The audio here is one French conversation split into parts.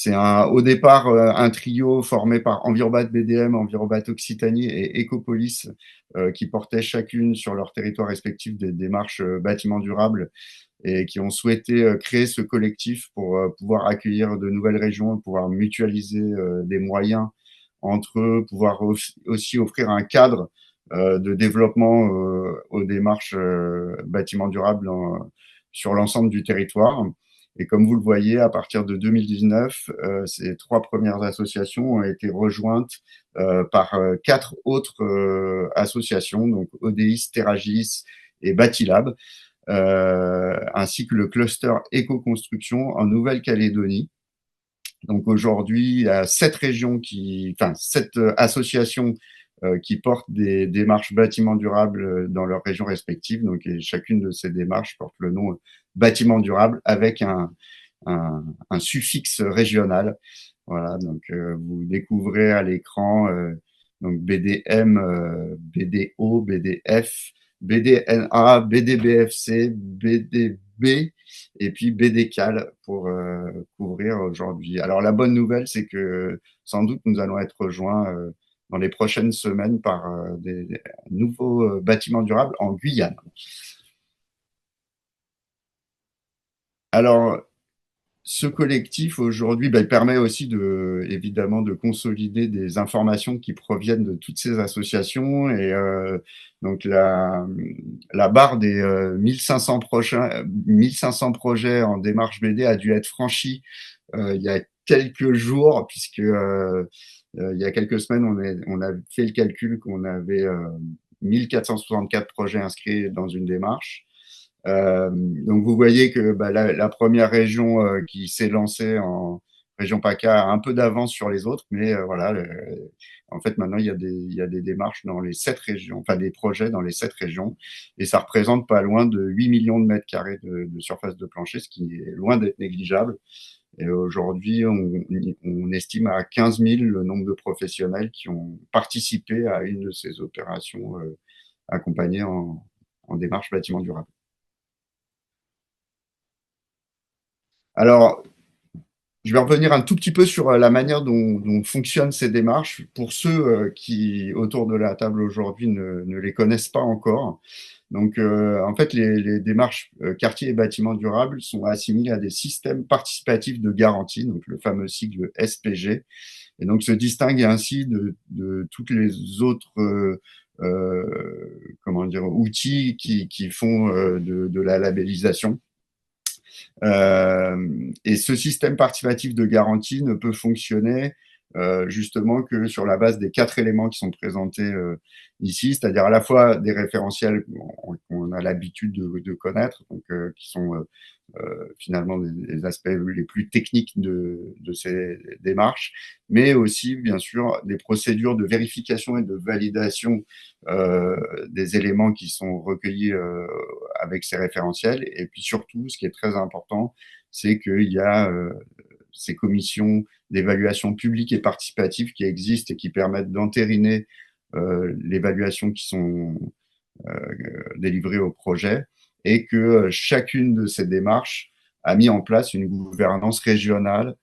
C'est au départ un trio formé par Envirobat BDM, Envirobat Occitanie et Ecopolis qui portaient chacune sur leur territoire respectif des démarches bâtiments durables et qui ont souhaité créer ce collectif pour pouvoir accueillir de nouvelles régions, pouvoir mutualiser des moyens entre eux, pouvoir aussi offrir un cadre de développement aux démarches bâtiments durables sur l'ensemble du territoire. Et comme vous le voyez, à partir de 2019, ces 3 premières associations ont été rejointes par 4 autres associations, donc ODIS, Terragis et Batilab, ainsi que le cluster éco-construction en Nouvelle-Calédonie. Donc aujourd'hui, il y a 7 associations qui portent des démarches bâtiments durables dans leurs régions respectives. Donc, et chacune de ces démarches porte le nom bâtiment durable avec un suffixe régional. Voilà, donc vous découvrez à l'écran donc BDM, BDO, BDF, BDNA, BDBFC, BDB et puis BDCAL pour couvrir aujourd'hui. Alors la bonne nouvelle, c'est que sans doute nous allons être rejoints dans les prochaines semaines par des nouveaux bâtiments durables en Guyane. Alors, ce collectif aujourd'hui, il permet aussi évidemment de consolider des informations qui proviennent de toutes ces associations et donc la barre des 1500 projets en démarche BD a dû être franchie il y a quelques jours puisque il y a quelques semaines on a fait le calcul qu'on avait 1464 projets inscrits dans une démarche. Donc vous voyez que la première région qui s'est lancée en région PACA a un peu d'avance sur les autres, mais voilà, en fait maintenant il y a des démarches dans les 7 régions, enfin des projets dans les 7 régions, et ça représente pas loin de 8 millions de mètres carrés de surface de plancher, ce qui est loin d'être négligeable. Et aujourd'hui, on estime à 15 000 le nombre de professionnels qui ont participé à une de ces opérations accompagnées en démarche bâtiment durable. Alors, je vais revenir un tout petit peu sur la manière dont fonctionnent ces démarches pour ceux qui, autour de la table aujourd'hui, ne les connaissent pas encore. Donc, en fait, les démarches quartier et bâtiments durables sont assimilées à des systèmes participatifs de garantie, donc le fameux sigle SPG, et donc se distinguent ainsi de toutes les autres comment dire, outils qui font de la labellisation. Et ce système participatif de garantie ne peut fonctionner justement que sur la base des 4 éléments qui sont présentés ici, c'est-à-dire à la fois des référentiels qu'on a l'habitude de connaître, donc qui sont finalement des aspects les plus techniques de ces démarches, mais aussi bien sûr des procédures de vérification et de validation des éléments qui sont recueillis avec ces référentiels. Et puis surtout, ce qui est très important, c'est qu'il y a ces commissions d'évaluation publique et participative qui existent et qui permettent d'entériner l'évaluation qui sont délivrées au projet, et que chacune de ces démarches a mis en place une gouvernance régionale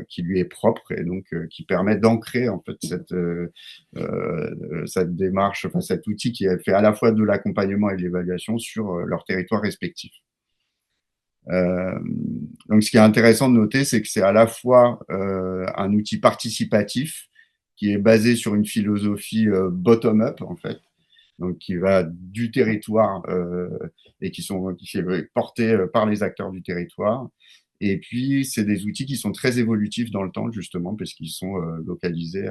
qui lui est propre et donc qui permet d'ancrer en fait cette démarche, enfin cet outil qui fait à la fois de l'accompagnement et de l'évaluation sur leur territoire respectif. Donc, ce qui est intéressant de noter, c'est que c'est à la fois un outil participatif qui est basé sur une philosophie bottom-up en fait, donc qui va du territoire et qui est porté par les acteurs du territoire. Et puis, c'est des outils qui sont très évolutifs dans le temps, justement, parce qu'ils sont localisés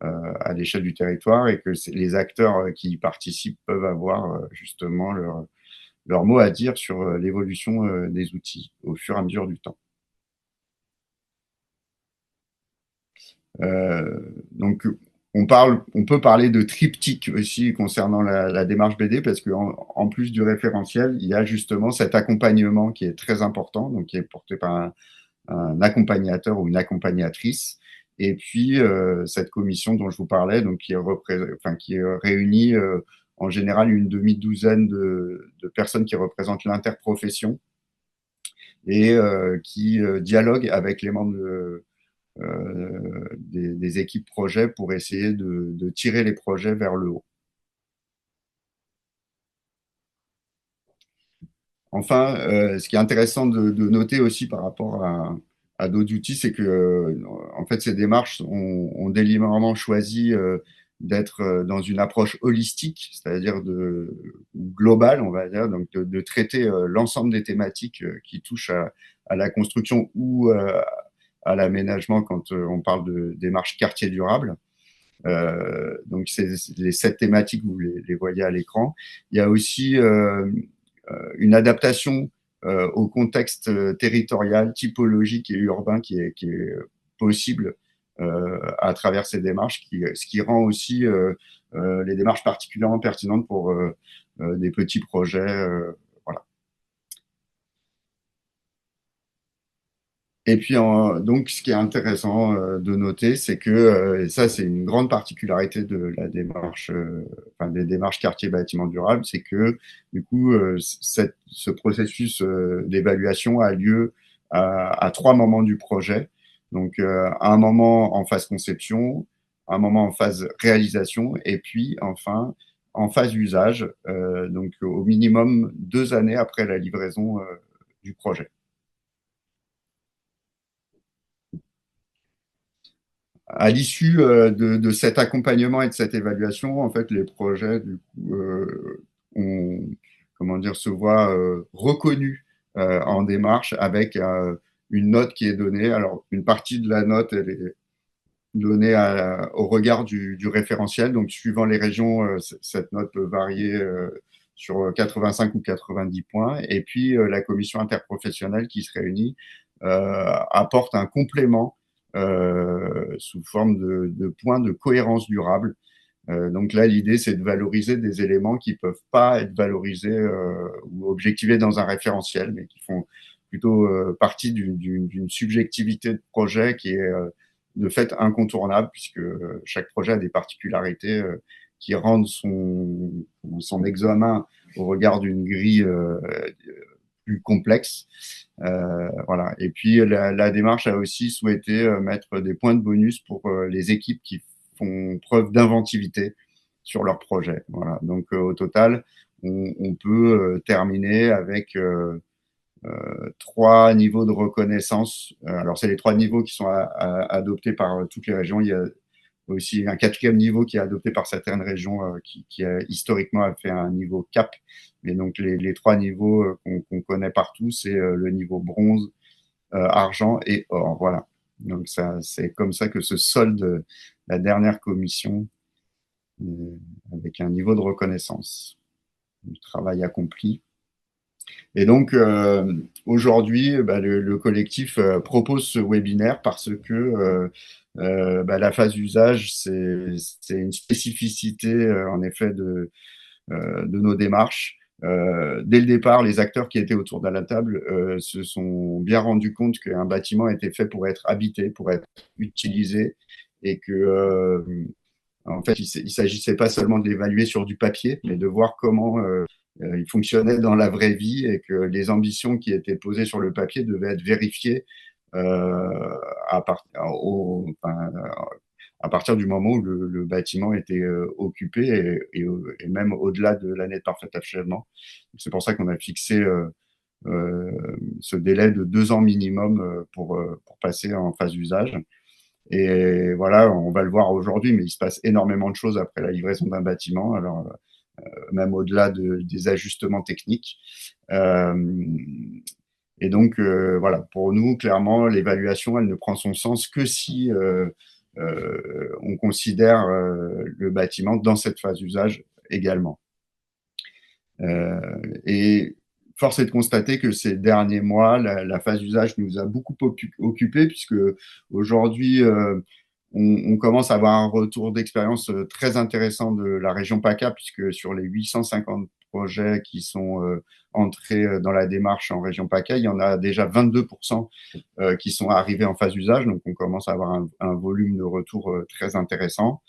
à l'échelle du territoire et que les acteurs qui y participent peuvent avoir justement leur mot à dire sur l'évolution des outils au fur et à mesure du temps. Donc, on peut parler de triptyque aussi concernant la démarche BD parce qu'en plus du référentiel, il y a justement cet accompagnement qui est très important, donc qui est porté par un accompagnateur ou une accompagnatrice. Et puis, cette commission dont je vous parlais, donc qui réunit en général une demi-douzaine de personnes qui représentent l'interprofession et qui dialogue avec les membres des équipes projets pour essayer de tirer les projets vers le haut. Enfin, ce qui est intéressant de noter aussi par rapport à d'autres outils, c'est que en fait, ces démarches ont délibérément choisi d'être dans une approche holistique, c'est-à-dire globale, on va dire, donc de traiter l'ensemble des thématiques qui touchent à la construction ou à l'aménagement quand on parle de démarche quartier durable. Donc, c'est les 7 thématiques, vous les voyez à l'écran. Il y a aussi une adaptation au contexte territorial, typologique et urbain qui est possible à travers ces démarches, ce qui rend aussi les démarches particulièrement pertinentes pour des petits projets. Voilà. Et puis, donc, ce qui est intéressant de noter, c'est que et ça, c'est une grande particularité de la démarche, enfin, des démarches quartier bâtiment durable, c'est que du coup, ce processus d'évaluation a lieu à 3 moments du projet. Donc, un moment en phase conception, un moment en phase réalisation, et puis enfin en phase usage. Donc, au minimum 2 années après la livraison du projet. À l'issue de cet accompagnement et de cette évaluation, en fait, les projets du coup, ont, comment dire, se voient reconnus en démarche avec une note qui est donnée. Alors, une partie de la note, elle est donnée au regard du référentiel. Donc, suivant les régions, cette note peut varier sur 85 ou 90 points. Et puis, la commission interprofessionnelle qui se réunit apporte un complément sous forme de points de cohérence durable. Donc là, l'idée, c'est de valoriser des éléments qui peuvent pas être valorisés ou objectivés dans un référentiel, mais qui font plutôt partie d'une subjectivité de projet qui est de fait incontournable, puisque chaque projet a des particularités qui rendent son examen au regard d'une grille plus complexe. Voilà. Et puis la démarche a aussi souhaité mettre des points de bonus pour les équipes qui font preuve d'inventivité sur leur projet. Voilà. Donc au total, on peut terminer avec 3 niveaux de reconnaissance. Alors c'est les 3 niveaux qui sont adoptés par toutes les régions. Il y a aussi un 4e niveau qui est adopté par certaines régions qui historiquement a fait un niveau CAP. Mais donc les 3 niveaux qu'on connaît partout, c'est le niveau bronze, argent et or. Voilà. Donc ça, c'est comme ça que se solde la dernière commission avec un niveau de reconnaissance du travail accompli. Et donc aujourd'hui, bah, le collectif propose ce webinaire parce que bah, la phase usage, c'est une spécificité en effet de nos démarches. Dès le départ, les acteurs qui étaient autour de la table se sont bien rendus compte qu'un bâtiment était fait pour être habité, pour être utilisé, et que en fait, il s'agissait pas seulement de l'évaluer sur du papier, mais de voir comment il fonctionnait dans la vraie vie, et que les ambitions qui étaient posées sur le papier devaient être vérifiées à, part, enfin, à partir du moment où le bâtiment était occupé et même au-delà de l'année de parfait achèvement. C'est pour ça qu'on a fixé ce délai de 2 ans minimum pour passer en phase usage. Et voilà, on va le voir aujourd'hui, mais il se passe énormément de choses après la livraison d'un bâtiment, alors même au-delà des ajustements techniques. Euh, et donc, voilà, pour nous, clairement, l'évaluation, elle ne prend son sens que si on considère le bâtiment dans cette phase d'usage également. Et force est de constater que ces derniers mois, la phase d'usage nous a beaucoup occupés, puisque aujourd'hui, on commence à avoir un retour d'expérience très intéressant de la région PACA, puisque sur les 850 projets qui sont entrés dans la démarche en région PACA, il y en a déjà 22% qui sont arrivés en phase d'usage. Donc, on commence à avoir un volume de retour très intéressant.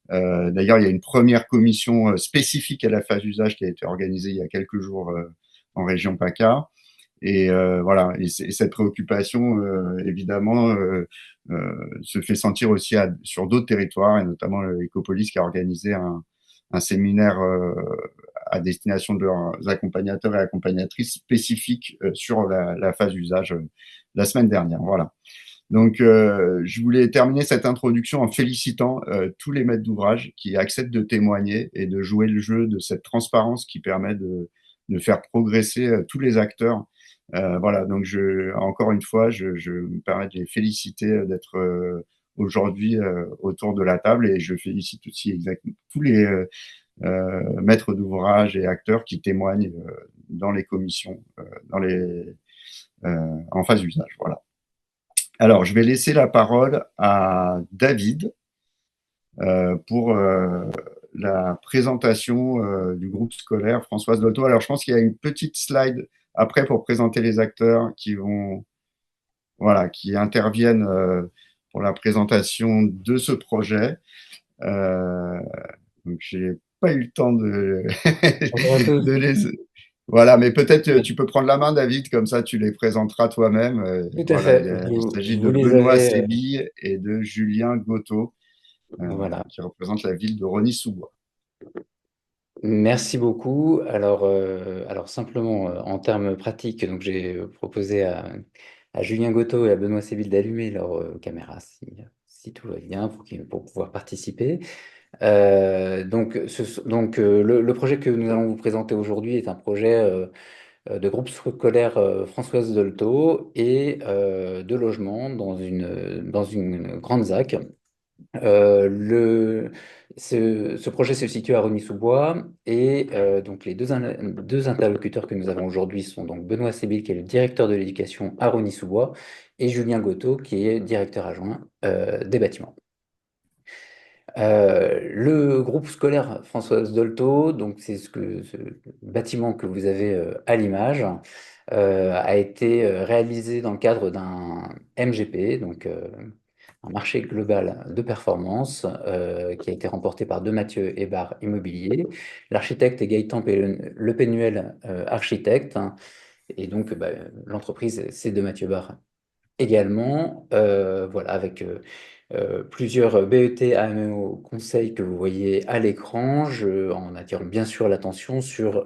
D'ailleurs, il y a une première commission spécifique à la phase d'usage qui a été organisée il y a quelques jours en région PACA. Voilà, et cette préoccupation, évidemment, se fait sentir aussi sur d'autres territoires, et notamment Ecopolis qui a organisé un séminaire à destination de leurs accompagnateurs et accompagnatrices spécifiques sur la phase usage la semaine dernière. Voilà. Donc, je voulais terminer cette introduction en félicitant tous les maîtres d'ouvrage qui acceptent de témoigner et de jouer le jeu de cette transparence qui permet de faire progresser tous les acteurs. Voilà, donc encore une fois, je me permets de les féliciter d'être aujourd'hui autour de la table, et je félicite aussi exactement tous les maîtres d'ouvrage et acteurs qui témoignent dans les commissions, en phase d'usage. Voilà. Alors, je vais laisser la parole à David pour la présentation du groupe scolaire Françoise Dolto. Alors, je pense qu'il y a une petite slide après pour présenter les acteurs voilà, qui interviennent pour la présentation de ce projet. Euh, donc, j'ai pas eu le temps de, Bonjour à tous. de les. Voilà, mais peut-être tu peux prendre la main, David, comme ça tu les présenteras toi-même. Tout à Voilà, fait. il s'agit de Vous les Benoît avez. Sébille et de Julien Gotto, Voilà. qui représentent la ville de Rony-sous-Bois. Merci beaucoup. Alors simplement, en termes pratiques, donc j'ai proposé à Julien Gotto et à Benoît Sébille d'allumer leur caméra si tout va bien pour pouvoir participer. Le projet que nous allons vous présenter aujourd'hui est un projet de groupe scolaire Françoise Dolto et de logement dans une grande ZAC. Ce projet se situe à Rony-sous-Bois et donc les deux interlocuteurs que nous avons aujourd'hui sont donc Benoît Sébil, qui est le directeur de l'éducation à Rony-sous-Bois, et Julien Gotto, qui est directeur adjoint des bâtiments. Le groupe scolaire Françoise Dolto, donc c'est ce bâtiment que vous avez à l'image, a été réalisé dans le cadre d'un MGP, donc un marché global de performance qui a été remporté par De Mathieu Hébard Immobilier. L'architecte est Gaëtan Le Pénuel, architecte, hein, et donc l'entreprise c'est De Mathieu Hébard également, voilà, avec plusieurs BET AMO conseils que vous voyez à l'écran, en attirant bien sûr l'attention sur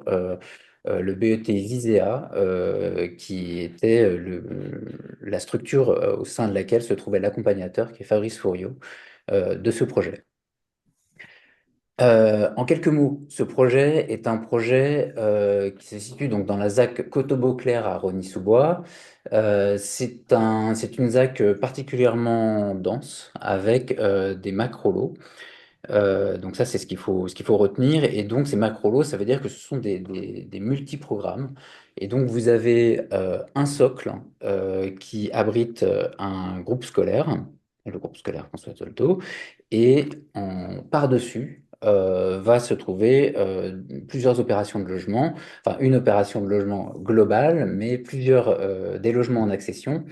le BET Visea, qui était la structure au sein de laquelle se trouvait l'accompagnateur, qui est Fabrice Fouriot, de ce projet. En quelques mots, ce projet est un projet qui se situe donc dans la ZAC Coteau-Beauclair à Rony-sous-Bois. C'est une ZAC particulièrement dense avec des macrolots. Donc ça, c'est ce qu'il faut retenir. Et donc ces macrolots, ça veut dire que ce sont des multiprogrammes. Et donc vous avez un socle qui abrite un groupe scolaire, le groupe scolaire François Zolto, et par-dessus va se trouver plusieurs opérations de logement, enfin une opération de logement globale, mais plusieurs des logements en accession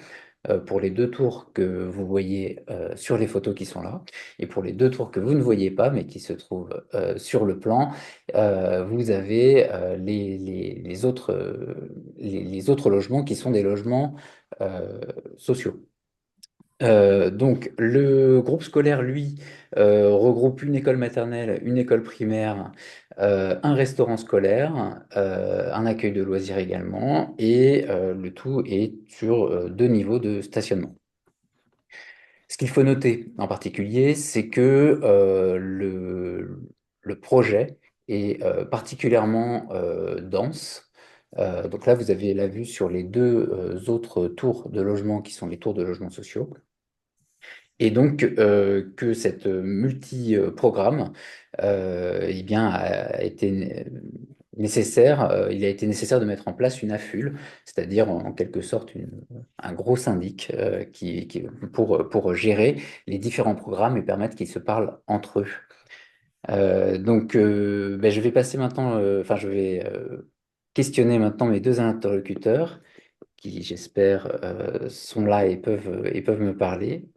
pour les deux tours que vous voyez sur les photos qui sont là, et pour les deux tours que vous ne voyez pas, mais qui se trouvent sur le plan, vous avez les autres logements qui sont des logements sociaux. Donc, le groupe scolaire, lui, regroupe une école maternelle, une école primaire, un restaurant scolaire, un accueil de loisirs également, et le tout est sur deux niveaux de stationnement. Ce qu'il faut noter en particulier, c'est que le projet est particulièrement dense. Donc là, vous avez la vue sur les deux autres tours de logement qui sont les tours de logements sociaux. Et donc, que cette multi-programme eh bien, a été nécessaire, il a été nécessaire de mettre en place une AFUL, c'est-à-dire en quelque sorte un gros syndic pour gérer les différents programmes et permettre qu'ils se parlent entre eux. Je vais passer maintenant, enfin, je vais questionner maintenant mes deux interlocuteurs qui, j'espère, sont là et peuvent me parler.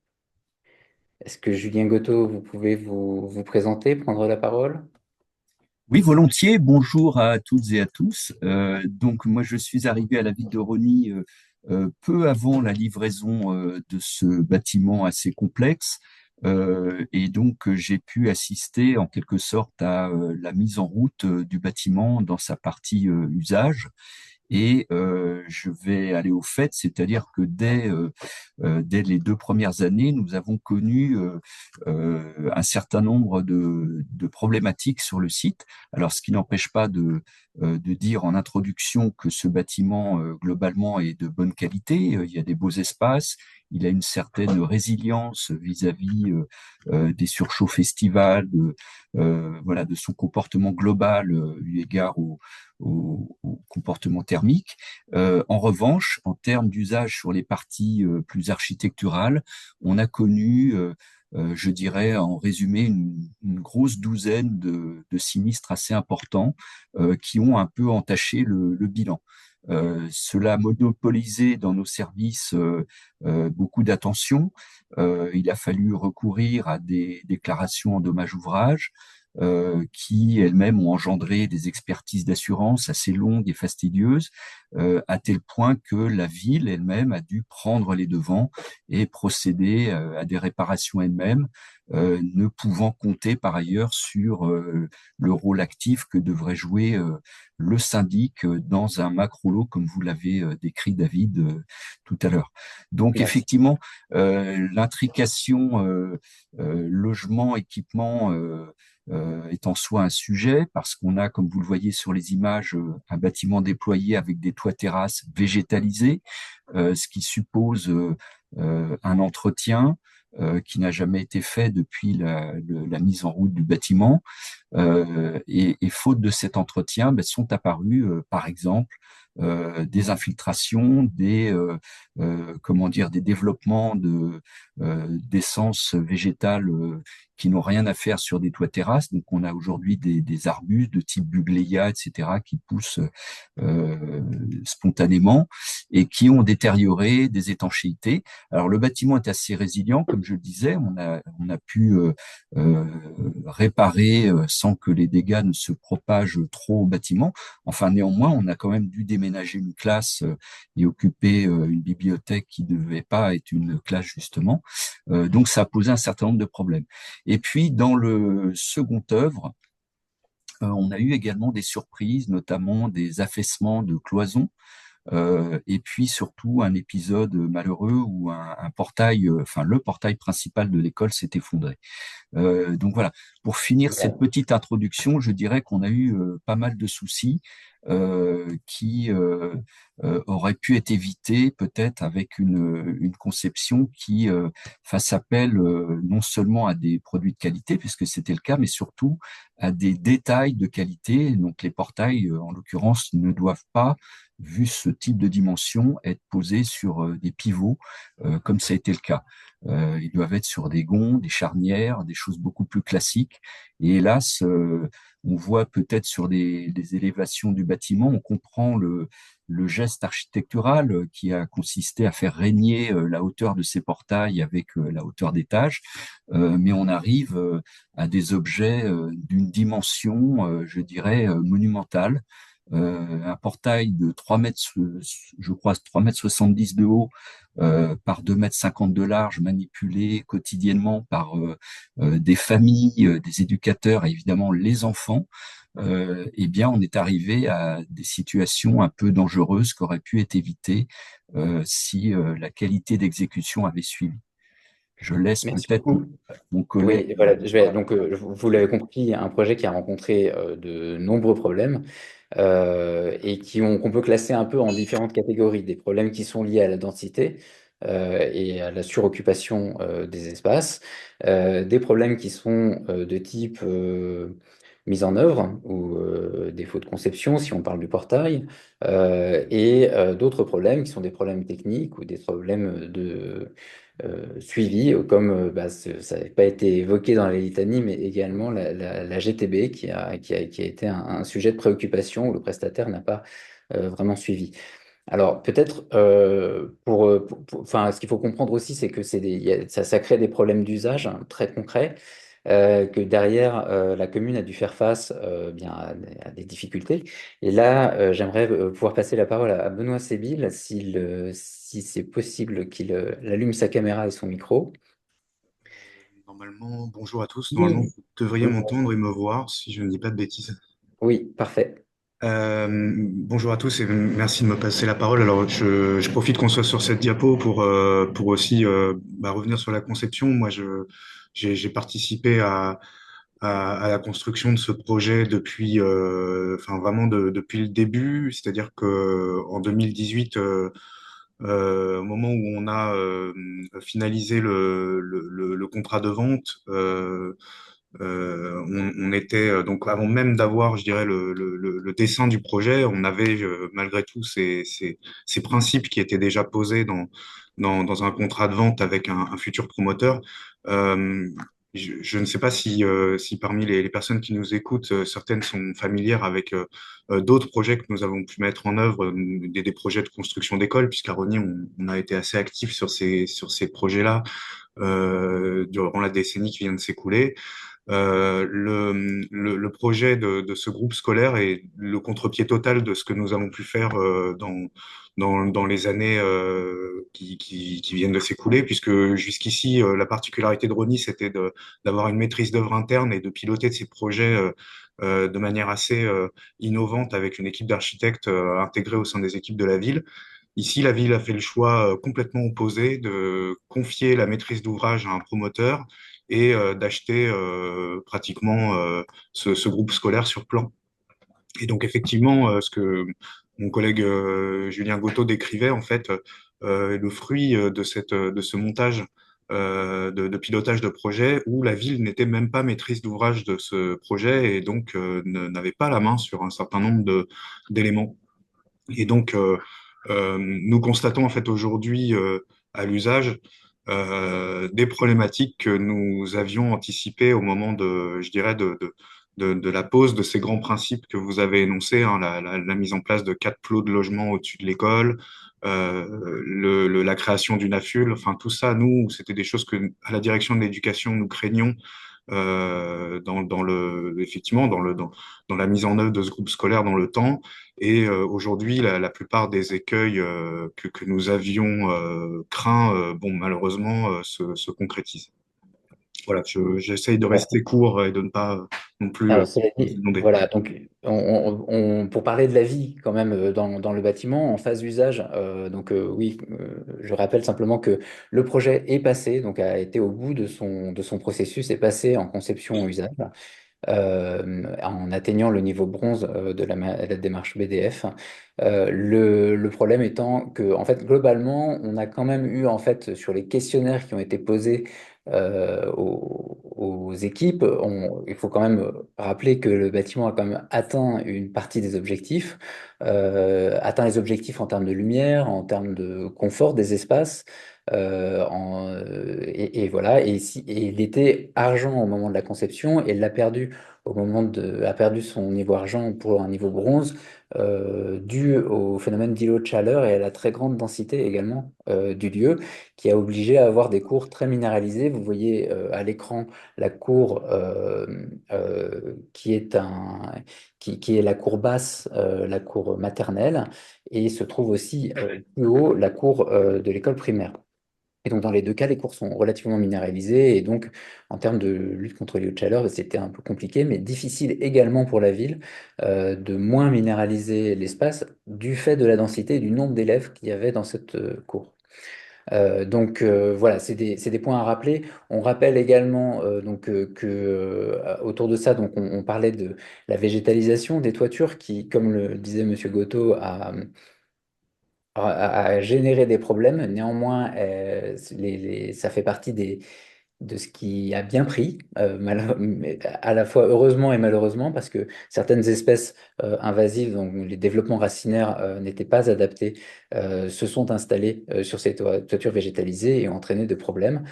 Est-ce que Julien Gotto, vous pouvez vous présenter, prendre la parole? Oui, volontiers. Bonjour à toutes et à tous. Donc, moi, je suis arrivé à la ville de Rosny peu avant la livraison de ce bâtiment assez complexe. Et donc, j'ai pu assister en quelque sorte à la mise en route du bâtiment dans sa partie usage. Et je vais aller au fait, c'est-à-dire que dès les 2 premières années, nous avons connu un certain nombre de problématiques sur le site. Alors, ce qui n'empêche pas de dire en introduction que ce bâtiment, globalement, est de bonne qualité. Il y a des beaux espaces, il a une certaine résilience vis-à-vis des surchauds festivals, voilà, de son comportement global eu égard au comportement thermique. En revanche, en termes d'usage sur les parties plus architecturales, on a connu, je dirais en résumé, une grosse douzaine de sinistres assez importants qui ont un peu entaché le bilan. Cela a monopolisé dans nos services beaucoup d'attention. Il a fallu recourir à des déclarations en dommages ouvrages qui elles-mêmes ont engendré des expertises d'assurance assez longues et fastidieuses, à tel point que la ville elle-même a dû prendre les devants et procéder à des réparations elle-même, ne pouvant compter par ailleurs sur le rôle actif que devrait jouer le syndic dans un macro-lot, comme vous l'avez décrit, David, tout à l'heure. Donc, Merci. effectivement, l'intrication logement, équipement est en soi un sujet parce qu'on a, comme vous le voyez sur les images, un bâtiment déployé avec des toits terrasses végétalisés, ce qui suppose un entretien qui n'a jamais été fait depuis la mise en route du bâtiment. Et faute de cet entretien, ben, sont apparus, par exemple, des infiltrations, comment dire, des développements d'essences végétales qui n'ont rien à faire sur des toits terrasses. Donc, on a aujourd'hui des arbustes de type Bugleia, etc., qui poussent spontanément et qui ont détérioré des étanchéités. Alors, le bâtiment est assez résilient, comme je le disais. On a pu euh, réparer sans que les dégâts ne se propagent trop au bâtiment. Enfin, néanmoins, on a quand même dû déménager une classe et occuper une bibliothèque qui ne devait pas être une classe justement. Donc, ça a posé un certain nombre de problèmes. Et puis, dans le second œuvre, on a eu également des surprises, notamment des affaissements de cloisons et puis surtout un épisode malheureux où un portail, enfin le portail principal de l'école s'est effondré. Donc voilà, pour finir cette petite introduction, je dirais qu'on a eu pas mal de soucis qui auraient pu être évités peut-être avec une conception qui fasse appel non seulement à des produits de qualité, puisque c'était le cas, mais surtout à des détails de qualité. Donc les portails, en l'occurrence, ne doivent pas, vu ce type de dimension, être posés sur des pivots, comme ça a été le cas. Ils doivent être sur des gonds, des charnières, des choses beaucoup plus classiques. Et hélas, on voit peut-être sur des élévations du bâtiment, on comprend le geste architectural qui a consisté à faire régner la hauteur de ces portails avec la hauteur d'étage, mais on arrive à des objets d'une dimension, je dirais, monumentale. Un portail de 3 mètres, je crois, 3,70 m de haut par 2,50 m de large, manipulé quotidiennement par des familles, des éducateurs et évidemment les enfants, eh bien, on est arrivé à des situations un peu dangereuses qui auraient pu être évitées si la qualité d'exécution avait suivi. Je laisse Merci peut-être beaucoup. mon collègue. Oui, voilà, donc, vous l'avez compris, un projet qui a rencontré de nombreux problèmes et qu'on peut classer un peu en différentes catégories. Des problèmes qui sont liés à la densité et à la suroccupation des espaces, des problèmes qui sont de type mise en œuvre ou défaut de conception, si on parle du portail, et d'autres problèmes qui sont des problèmes techniques ou des problèmes de suivi, comme ça n'a pas été évoqué dans la litanie, mais également la GTB qui a été un sujet de préoccupation où le prestataire n'a pas vraiment suivi. Alors peut-être, enfin, ce qu'il faut comprendre aussi, c'est que ça crée des problèmes d'usage hein, très concrets. que derrière, la commune a dû faire face bien à des difficultés. Et là, j'aimerais pouvoir passer la parole à Benoît Sébille, si c'est possible qu'il allume sa caméra et son micro. Normalement, bonjour à tous. Normalement, Oui, vous devriez oui, m'entendre et me voir si je ne dis pas de bêtises. oui, parfait. Bonjour à tous et merci de me passer la parole. Alors, je profite qu'on soit sur cette diapo pour aussi revenir sur la conception. Moi, j'ai participé à la construction de ce projet depuis, enfin vraiment depuis le début. C'est-à-dire que en 2018, au moment où on a finalisé le contrat de vente, on était donc avant même d'avoir, je dirais, le dessin du projet, on avait malgré tout ces principes qui étaient déjà posés dans un contrat de vente avec un futur promoteur. Euh, je ne sais pas si parmi les personnes qui nous écoutent, certaines sont familières avec d'autres projets que nous avons pu mettre en œuvre, des projets de construction d'écoles, puisqu'à Rony, on a été assez actifs sur ces projets-là durant la décennie qui vient de s'écouler. Le projet de ce groupe scolaire est le contre-pied total de ce que nous avons pu faire dans les années qui viennent de s'écouler, puisque jusqu'ici, la particularité de Rony, c'était d'avoir une maîtrise d'œuvre interne et de piloter de ces projets de manière assez innovante avec une équipe d'architectes intégrée au sein des équipes de la ville. Ici, la ville a fait le choix complètement opposé de confier la maîtrise d'ouvrage à un promoteur et d'acheter pratiquement ce groupe scolaire sur plan. Et donc effectivement, ce que mon collègue Julien Gotto décrivait, en fait, est le fruit de ce montage de pilotage de projet où la ville n'était même pas maîtrise d'ouvrage de ce projet et donc n'avait pas la main sur un certain nombre d'éléments. Et donc, nous constatons en fait aujourd'hui à l'usage des problématiques que nous avions anticipées au moment de, je dirais, de la pose de ces grands principes que vous avez énoncés, hein, la mise en place de 4 plots de logement au-dessus de l'école, la création d'une AFUL, enfin tout ça, nous, c'était des choses que à la direction de l'éducation, nous craignions effectivement, dans la mise en œuvre de ce groupe scolaire dans le temps. Et aujourd'hui, la plupart des écueils que nous avions craints, bon, malheureusement, se concrétisent. Voilà, j'essaye de rester court et de ne pas non plus Alors, cela vous dit, inonder. voilà, donc pour parler de la vie quand même dans le bâtiment, en phase d'usage, oui, je rappelle simplement que le projet est passé, donc a été au bout de son processus, est passé en conception-usage en atteignant le niveau bronze de la démarche BDF. Le problème étant que, en fait, globalement, on a quand même eu, en fait, sur les questionnaires qui ont été posés aux équipes, il faut quand même rappeler que le bâtiment a quand même atteint une partie des objectifs, atteint les objectifs en termes de lumière, en termes de confort des espaces. Et voilà, et il était argent au moment de la conception et l'a perdu a perdu son niveau argent pour un niveau bronze dû au phénomène d'îlot de chaleur et à la très grande densité également du lieu qui a obligé à avoir des cours très minéralisés. Vous voyez à l'écran la cour qui est la cour basse, la cour maternelle, et se trouve aussi plus haut la cour de l'école primaire. Et donc, dans les deux cas, les cours sont relativement minéralisés. Et donc, en termes de lutte contre les hauts de chaleur, c'était un peu compliqué, mais difficile également pour la ville de moins minéraliser l'espace du fait de la densité et du nombre d'élèves qu'il y avait dans cette cour. Voilà, c'est des points à rappeler. On rappelle également autour de ça, on parlait de la végétalisation des toitures qui, comme le disait Monsieur Goto, a généré des problèmes. Néanmoins, ça fait partie de ce qui a bien pris, mais à la fois heureusement et malheureusement, parce que certaines espèces invasives, dont les développements racinaires n'étaient pas adaptés, se sont installés sur ces toitures végétalisées et ont entraîné des problèmes.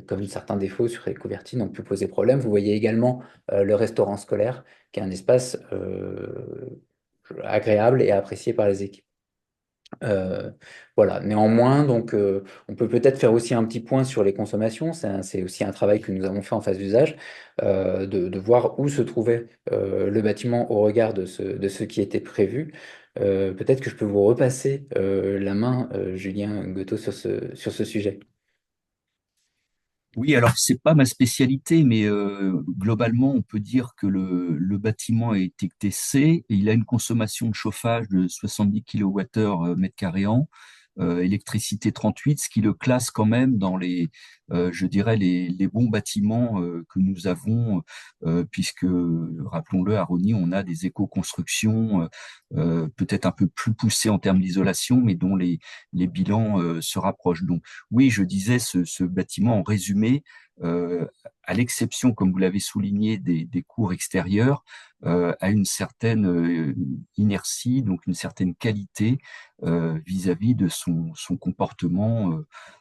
Comme certains défauts sur les couvertines ont pu poser problème. Vous voyez également le restaurant scolaire, qui est un espace agréable et apprécié par les équipes. Euh, voilà. Néanmoins, donc, on peut peut-être faire aussi un petit point sur les consommations. C'est aussi un travail que nous avons fait en phase d'usage, de voir où se trouvait le bâtiment au regard de ce qui était prévu. Peut-être que je peux vous repasser la main, Julien Goteau, sur ce sujet. Oui, alors c'est pas ma spécialité, mais globalement, on peut dire que le bâtiment est TC et il a une consommation de chauffage de 70 kWh mètre carré an, électricité 38, ce qui le classe quand même dans je dirais, les bons bâtiments que nous avons, puisque, rappelons-le, à Rosny, on a des éco-constructions peut-être un peu plus poussées en termes d'isolation, mais dont les bilans se rapprochent. Donc, oui, je disais, ce bâtiment, en résumé, à l'exception, comme vous l'avez souligné, des cours extérieurs, a une certaine inertie, donc une certaine qualité vis-à-vis de son comportement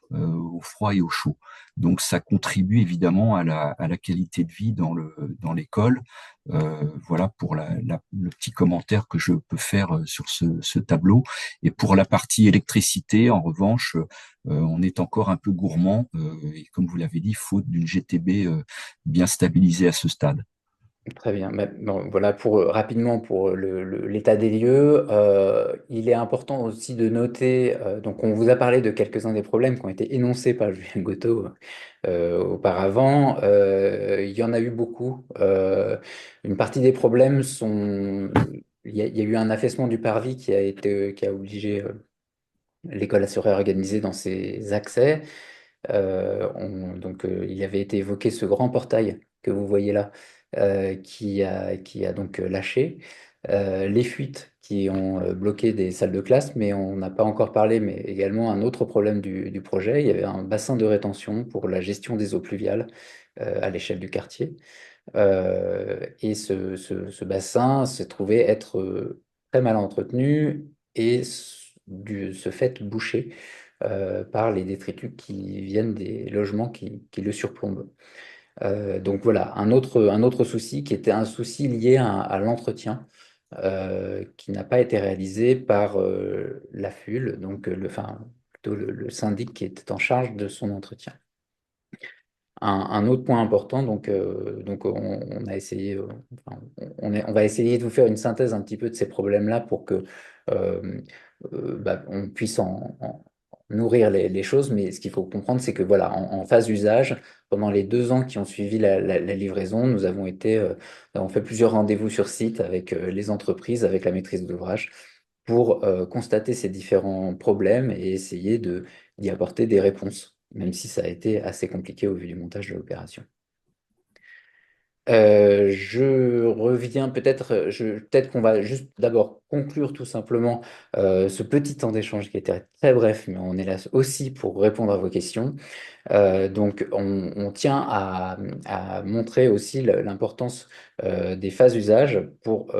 au froid et au chaud. Donc ça contribue évidemment à la qualité de vie dans l'école. Voilà pour le petit commentaire que je peux faire sur ce tableau. Et pour la partie électricité, en revanche, on est encore un peu gourmand, et comme vous l'avez dit, faute d'une GTB bien stabilisée à ce stade. Très bien. Bon, voilà pour rapidement pour l'état des lieux. Il est important aussi de noter. Donc, on vous a parlé de quelques-uns des problèmes qui ont été énoncés par Julien Gotteau auparavant. Il y en a eu beaucoup. Une partie des problèmes sont. Il y a eu un affaissement du parvis qui a obligé l'école à se réorganiser dans ses accès. Il avait été évoqué ce grand portail que vous voyez là, qui a donc lâché. Les fuites qui ont bloqué des salles de classe, mais on n'a pas encore parlé, mais également un autre problème du projet. Il y avait un bassin de rétention pour la gestion des eaux pluviales à l'échelle du quartier. Et ce bassin s'est trouvé être très mal entretenu et ce fait bouché par les détritus qui viennent des logements qui le surplombent. Donc voilà, un autre souci qui était un souci lié à l'entretien qui n'a pas été réalisé par la FUL, donc enfin, plutôt le syndic qui était en charge de son entretien. Un autre point important, donc on a essayé, enfin, on va essayer de vous faire une synthèse un petit peu de ces problèmes-là pour que euh, on puisse en nourrir les choses. Mais ce qu'il faut comprendre, c'est que voilà, en phase d'usage, pendant les 2 ans qui ont suivi la livraison, nous avons fait plusieurs rendez-vous sur site avec les entreprises, avec la maîtrise d'ouvrage, pour constater ces différents problèmes et essayer d'y apporter des réponses, même si ça a été assez compliqué au vu du montage de l'opération. Je reviens peut-être qu'on va juste d'abord conclure tout simplement ce petit temps d'échange qui était très bref, mais on est là aussi pour répondre à vos questions. On tient à montrer aussi l'importance des phases d'usage pour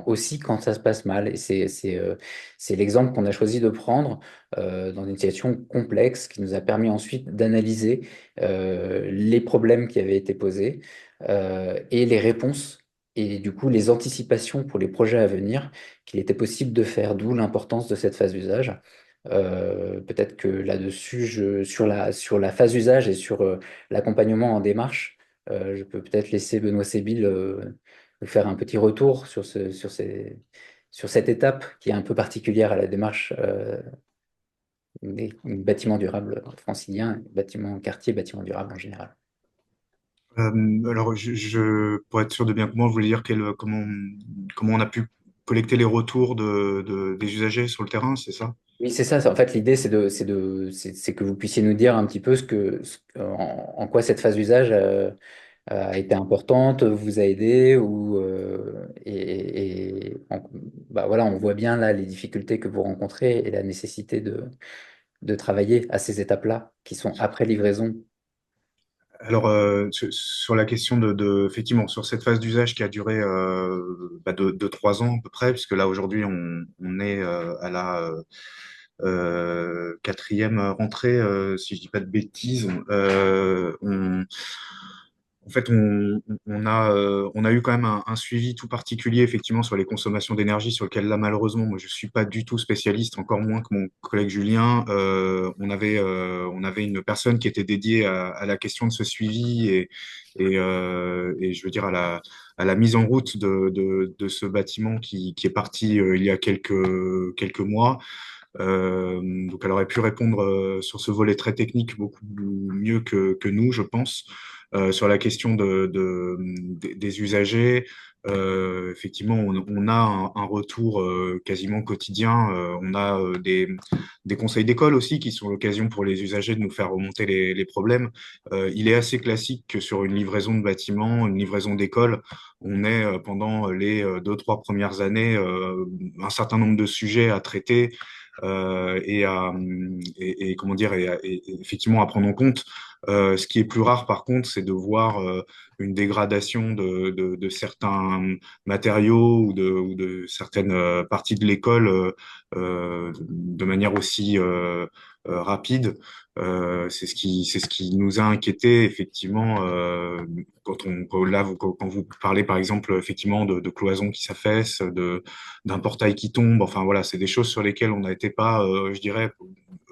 aussi quand ça se passe mal. Et c'est l'exemple qu'on a choisi de prendre dans une situation complexe qui nous a permis ensuite d'analyser les problèmes qui avaient été posés et les réponses. Et du coup, les anticipations pour les projets à venir qu'il était possible de faire, d'où l'importance de cette phase d'usage. Peut-être que là-dessus, sur la phase usage et sur l'accompagnement en démarche, je peux peut-être laisser Benoît Sébille nous faire un petit retour sur cette étape qui est un peu particulière à la démarche des bâtiments durables franciliens, bâtiments quartier, bâtiments durables en général. Alors, pour être sûr de bien comprendre, je voulais dire comment on a pu collecter les retours des usagers sur le terrain, c'est ça? Oui, c'est ça. En fait, l'idée, c'est que vous puissiez nous dire un petit peu en quoi cette phase d'usage a été importante, vous a aidé voilà, on voit bien là les difficultés que vous rencontrez et la nécessité de travailler à ces étapes-là qui sont après livraison. Alors, sur la question effectivement, sur cette phase d'usage qui a duré de 3 ans à peu près, puisque là aujourd'hui on est à la quatrième rentrée, si je dis pas de bêtises. En fait, on a eu quand même un suivi tout particulier, effectivement, sur les consommations d'énergie, sur lequel, là, malheureusement, moi, je suis pas du tout spécialiste, encore moins que mon collègue Julien. On avait une personne qui était dédiée à la question de ce suivi et je veux dire, à la mise en route de ce bâtiment qui est parti il y a quelques mois. Donc, elle aurait pu répondre sur ce volet très technique beaucoup mieux que nous, je pense. Sur la question des usagers, effectivement, on a un retour quasiment quotidien. On a des conseils d'école aussi qui sont l'occasion pour les usagers de nous faire remonter les problèmes. Il est assez classique que sur une livraison de bâtiment, une livraison d'école, on ait pendant les 2, 3 premières années un certain nombre de sujets à traiter et comment dire et effectivement à prendre en compte. Ce qui est plus rare par contre, c'est de voir une dégradation de certains matériaux ou de certaines parties de l'école de manière aussi rapide. C'est ce qui nous a inquiété effectivement quand vous parlez par exemple effectivement de cloisons qui s'affaissent, d'un portail qui tombe. Enfin voilà, c'est des choses sur lesquelles on n'était pas, je dirais,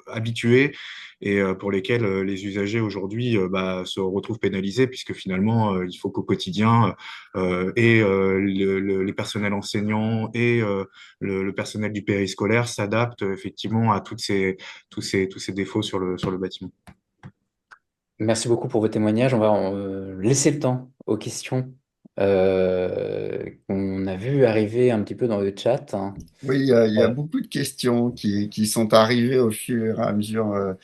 habitués et pour lesquels les usagers aujourd'hui se retrouvent pénalisés puisque finalement il faut qu'au quotidien les personnels enseignants et le personnel du périscolaire s'adaptent effectivement à tous ces défauts sur le bâtiment. Merci beaucoup pour vos témoignages. On va laisser le temps aux questions qu'on a vu arriver un petit peu dans le chat, hein. Oui, il y a beaucoup de questions qui sont arrivées au fur et à mesure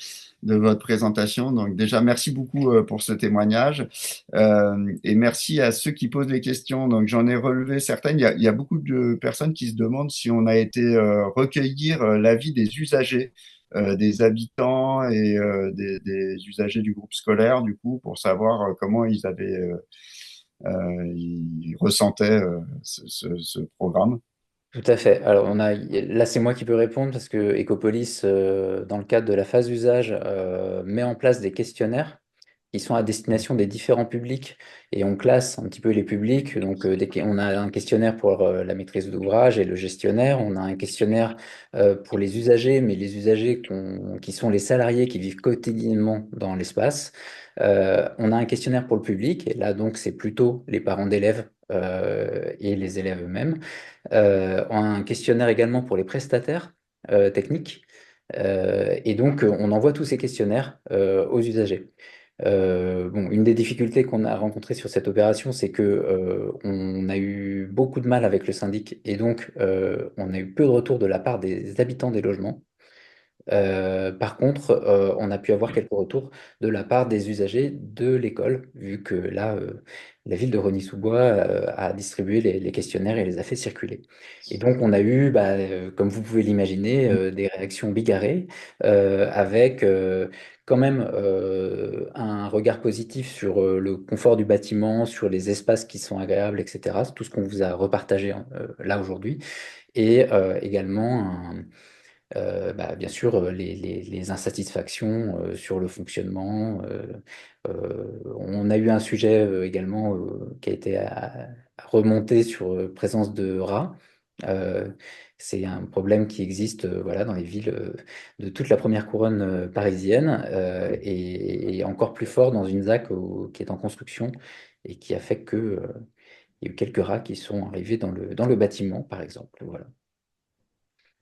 de votre présentation. Donc déjà, merci beaucoup pour ce témoignage et merci à ceux qui posent les questions. Donc j'en ai relevé certaines. Il y a beaucoup de personnes qui se demandent si on a été recueillir l'avis des usagers, des habitants et des usagers du groupe scolaire, du coup, pour savoir comment ils ressentaient ce programme. Tout à fait. Alors, là, c'est moi qui peux répondre parce que Ecopolis, dans le cadre de la phase d'usage, met en place des questionnaires qui sont à destination des différents publics et on classe un petit peu les publics. Donc, on a un questionnaire pour la maîtrise d'ouvrage et le gestionnaire. On a un questionnaire pour les usagers, mais les usagers qui sont les salariés qui vivent quotidiennement dans l'espace. On a un questionnaire pour le public et là, donc, c'est plutôt les parents d'élèves et les élèves eux-mêmes. On a un questionnaire également pour les prestataires techniques. Et donc, on envoie tous ces questionnaires aux usagers. Bon, une des difficultés qu'on a rencontrées sur cette opération, c'est que on a eu beaucoup de mal avec le syndic et donc on a eu peu de retours de la part des habitants des logements. Par contre, on a pu avoir quelques retours de la part des usagers de l'école, vu que là, la ville de Rosny-sous-Bois a distribué les questionnaires et les a fait circuler. Et donc, on a eu, comme vous pouvez l'imaginer, des réactions bigarrées, avec quand même un regard positif sur le confort du bâtiment, sur les espaces qui sont agréables, etc. C'est tout ce qu'on vous a repartagé hein, là aujourd'hui. Et également bien sûr, les insatisfactions sur le fonctionnement. On a eu un sujet également qui a été remonté sur présence de rats. Euh, c'est un problème qui existe voilà, dans les villes de toute la première couronne parisienne et encore plus fort dans une ZAC qui est en construction et qui a fait que, il y a eu quelques rats qui sont arrivés dans le bâtiment, par exemple. Voilà.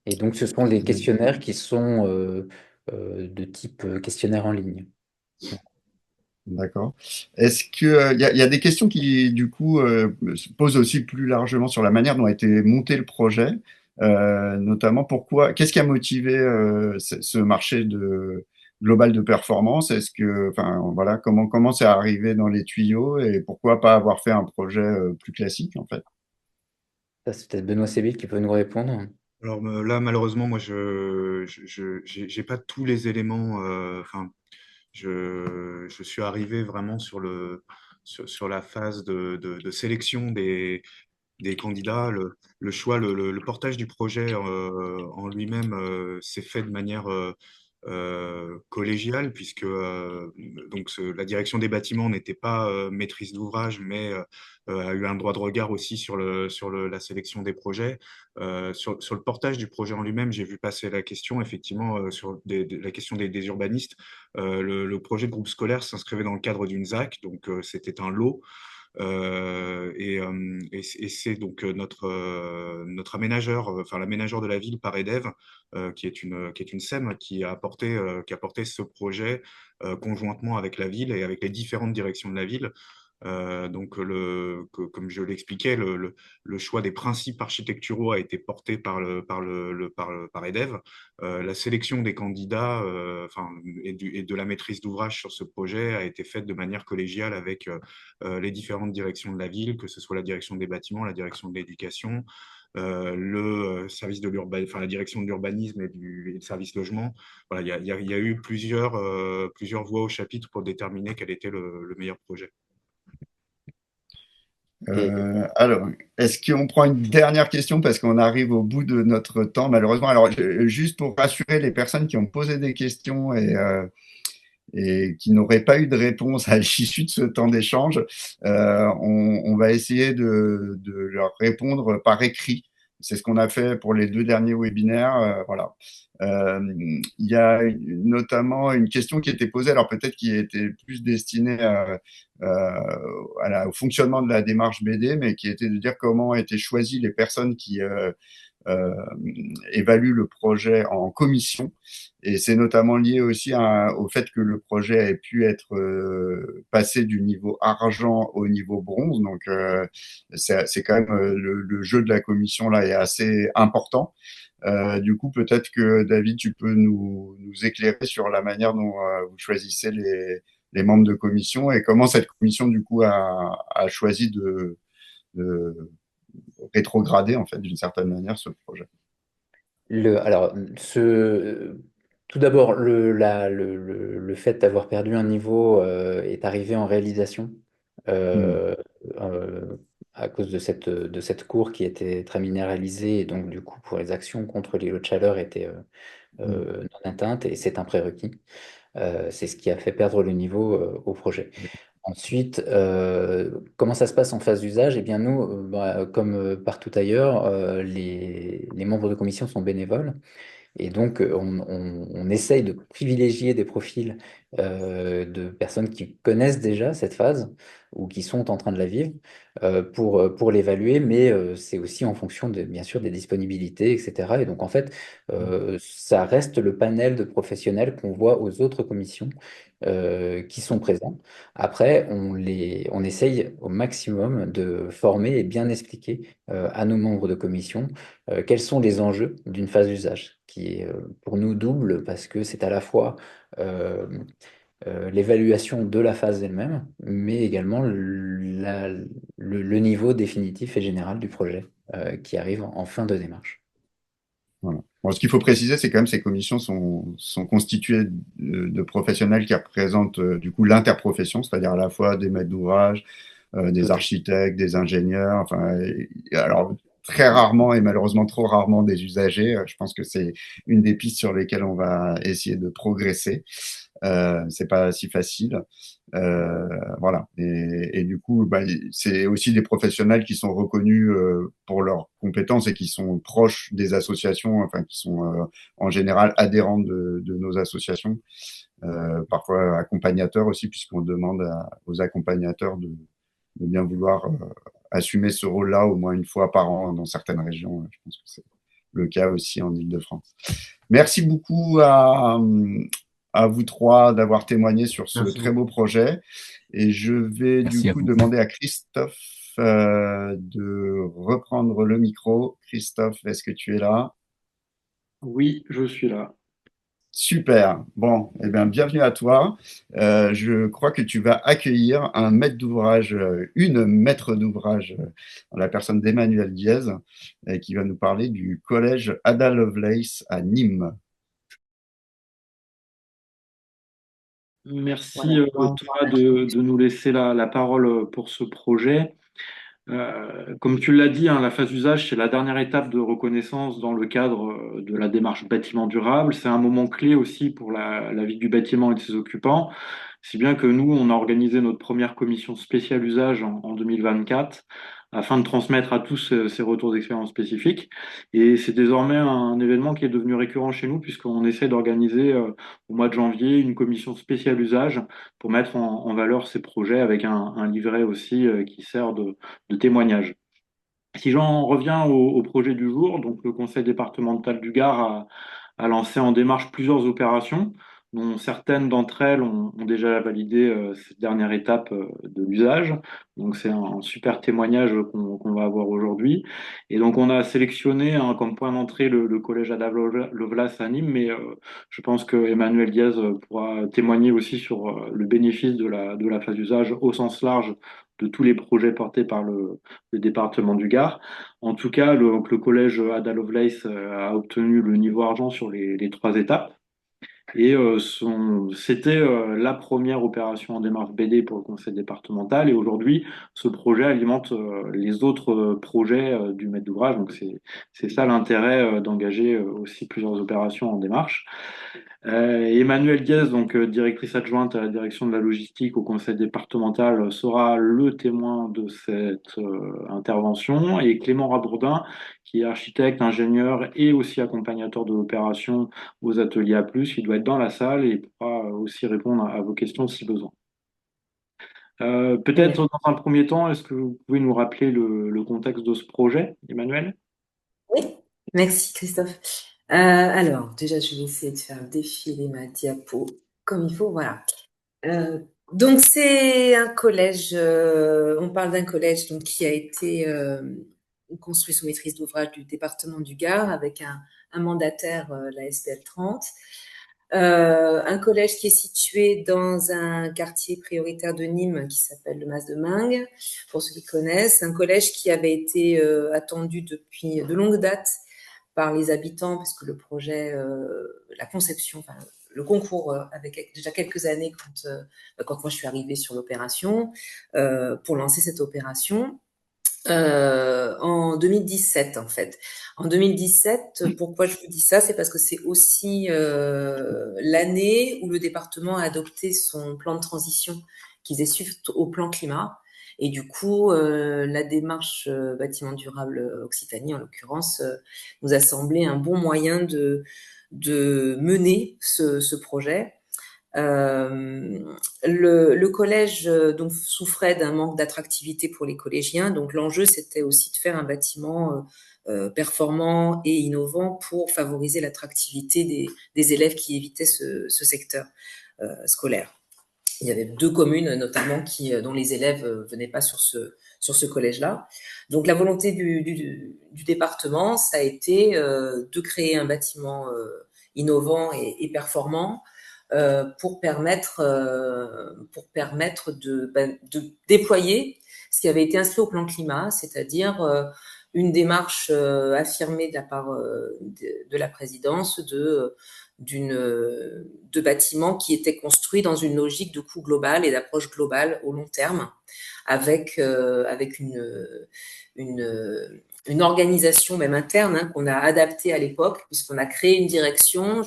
Et donc, ce sont des questionnaires qui sont de type questionnaire en ligne. D'accord. Est-ce que il y a des questions qui du coup se posent aussi plus largement sur la manière dont a été monté le projet, notamment pourquoi, qu'est-ce qui a motivé ce marché global de performance? Est-ce que, enfin voilà, comment c'est arrivé dans les tuyaux et pourquoi pas avoir fait un projet plus classique en fait? Ça, c'est peut-être Benoît Sébille qui peut nous répondre. Alors là, malheureusement, moi, j'ai pas tous les éléments. Enfin, je suis arrivé vraiment sur la phase de sélection des candidats. Le choix, le portage du projet en lui-même s'est fait de manière collégial, puisque donc la direction des bâtiments n'était pas maîtrise d'ouvrage, mais a eu un droit de regard aussi sur la sélection des projets. Sur le portage du projet en lui-même, j'ai vu passer la question, effectivement, sur la question des urbanistes. Le projet de groupe scolaire s'inscrivait dans le cadre d'une ZAC, donc c'était un lot. Et c'est donc notre aménageur, enfin l'aménageur de la ville par EDEV, qui est une SEM, qui a porté ce projet conjointement avec la ville et avec les différentes directions de la ville. Donc, comme je l'expliquais, le choix des principes architecturaux a été porté par EDEV. La sélection des candidats, enfin, et de la maîtrise d'ouvrage sur ce projet a été faite de manière collégiale avec les différentes directions de la ville, que ce soit la direction des bâtiments, la direction de l'éducation, le service de enfin la direction de l'urbanisme et le service logement. Voilà, il y a eu plusieurs voix au chapitre pour déterminer quel était le meilleur projet. Et Alors, est-ce qu'on prend une dernière question parce qu'on arrive au bout de notre temps, malheureusement. Alors, juste pour rassurer les personnes qui ont posé des questions et qui n'auraient pas eu de réponse à l'issue de ce temps d'échange, on va essayer de leur répondre par écrit. C'est ce qu'on a fait pour les 2 derniers webinaires. Voilà. Il y a notamment une question qui était posée, alors peut-être qui était plus destinée au fonctionnement de la démarche BD, mais qui était de dire comment étaient choisies les personnes qui euh, évalue le projet en commission. Et c'est notamment lié aussi au fait que le projet ait pu être passé du niveau argent au niveau bronze. Donc, c'est quand même le jeu de la commission là est assez important. Du coup, peut-être que David, tu peux nous éclairer sur la manière dont vous choisissez les membres de commission et comment cette commission, du coup, a choisi de rétrograder, en fait, d'une certaine manière, ce projet. alors, tout d'abord, le fait d'avoir perdu un niveau est arrivé en réalisation Hmm. euh, euh, à cause de cette cour qui était très minéralisée et donc du coup pour les actions contre l'îlot de chaleur était Hmm. non atteinte et c'est un prérequis. C'est ce qui a fait perdre le niveau au projet. Ensuite, comment ça se passe en phase d'usage? Eh bien, nous, comme partout ailleurs, les membres de commission sont bénévoles. Et donc, on essaye de privilégier des profils de personnes qui connaissent déjà cette phase ou qui sont en train de la vivre pour l'évaluer, mais c'est aussi en fonction, bien sûr, des disponibilités, etc. Et donc, en fait, ça reste le panel de professionnels qu'on voit aux autres commissions qui sont présents. Après, on essaye au maximum de former et bien expliquer à nos membres de commission quels sont les enjeux d'une phase d'usage, qui est pour nous double parce que c'est à la fois euh, l'évaluation de la phase elle-même, mais également le niveau définitif et général du projet qui arrive en fin de démarche. Voilà. Bon, ce qu'il faut préciser, c'est quand même ces commissions sont constituées de professionnels qui représentent du coup l'interprofession, c'est-à-dire à la fois des maîtres d'ouvrage, des Tout à architectes, des ingénieurs, enfin, alors très rarement et malheureusement trop rarement des usagers. Je pense que c'est une des pistes sur lesquelles on va essayer de progresser. C'est pas si facile. Voilà. Et du coup, bah, c'est aussi des professionnels qui sont reconnus pour leurs compétences et qui sont proches des associations, enfin qui sont en général adhérents de nos associations, parfois accompagnateurs aussi, puisqu'on demande aux accompagnateurs de bien vouloir assumer ce rôle-là au moins une fois par an dans certaines régions. Je pense que c'est le cas aussi en Île-de-France. Merci beaucoup à vous trois d'avoir témoigné sur ce Merci très beau beaucoup. projet. Et je vais du Merci à coup vous. demander à Christophe de reprendre le micro. Christophe, est-ce que tu es là? Oui, je suis là. Super. Bon, eh bien, bienvenue à toi. Je crois que tu vas accueillir un maître d'ouvrage, une maître d'ouvrage, en la personne d'Emmanuel Diaz, qui va nous parler du collège Ada Lovelace à Nîmes. Merci Voilà. Thomas de nous laisser la parole pour ce projet. Comme tu l'as dit, hein, la phase d'usage, c'est la dernière étape de reconnaissance dans le cadre de la démarche bâtiment durable. C'est un moment clé aussi pour la vie du bâtiment et de ses occupants. Si bien que nous, on a organisé notre première commission spéciale usage en 2024 afin de transmettre à tous ces retours d'expérience spécifiques. Et c'est désormais un événement qui est devenu récurrent chez nous puisqu'on essaie d'organiser au mois de janvier une commission spéciale usage pour mettre en valeur ces projets avec un livret aussi qui sert de témoignage. Si j'en reviens au projet du jour, donc le conseil départemental du Gard a lancé en démarche plusieurs opérations, dont certaines d'entre elles ont déjà validé cette dernière étape de l'usage. Donc c'est un super témoignage qu'on va avoir aujourd'hui. Et donc on a sélectionné comme point d'entrée le collège Ada Lovelace à Nîmes, mais je pense que Emmanuel Diaz pourra témoigner aussi sur le bénéfice de la phase d'usage au sens large de tous les projets portés par le département du Gard. En tout cas, le collège Ada Lovelace a obtenu le niveau argent sur les trois étapes. Et c'était la première opération en démarche BD pour le conseil départemental. Et aujourd'hui, ce projet alimente les autres projets du maître d'ouvrage. Donc c'est ça l'intérêt d'engager aussi plusieurs opérations en démarche. Emmanuelle Diaz, donc directrice adjointe à la direction de la logistique au conseil départemental, sera le témoin de cette intervention. Et Clément Rabourdin, qui est architecte, ingénieur et aussi accompagnateur de l'opération aux ateliers A+, il doit être dans la salle et pourra aussi répondre à vos questions si besoin. Peut-être dans un premier temps, est-ce que vous pouvez nous rappeler le contexte de ce projet, Emmanuel? Oui, merci Christophe. Alors, déjà, je vais essayer de faire défiler ma diapo comme il faut. Voilà. Donc, c'est un collège, on parle d'un collège donc, qui a été construit sous maîtrise d'ouvrage du département du Gard avec un mandataire, la SPL 30. Un collège qui est situé dans un quartier prioritaire de Nîmes qui s'appelle le Mas de Meung, pour ceux qui connaissent. Un collège qui avait été attendu depuis de longue date par les habitants, parce que le projet, la conception, enfin, le concours avait déjà quelques années quand moi je suis arrivée sur l'opération, pour lancer cette opération. En 2017 en fait. En 2017, pourquoi je vous dis ça, c'est parce que c'est aussi l'année où le département a adopté son plan de transition qui faisait suite au plan climat. Et du coup, la démarche bâtiment durable Occitanie, en l'occurrence, nous a semblé un bon moyen de mener ce projet. Le collège donc souffrait d'un manque d'attractivité pour les collégiens, donc l'enjeu c'était aussi de faire un bâtiment performant et innovant pour favoriser l'attractivité des élèves qui évitaient ce secteur scolaire. Il y avait 2 communes notamment dont les élèves venaient pas sur ce collège-là. Donc la volonté du département, ça a été de créer un bâtiment innovant et performant pour permettre de déployer ce qui avait été inscrit au plan climat, c'est-à-dire une démarche affirmée de la part de la présidence de bâtiments qui étaient construits dans une logique de coût global et d'approche globale au long terme, avec une organisation même interne qu'on a adaptée à l'époque, puisqu'on a créé une direction.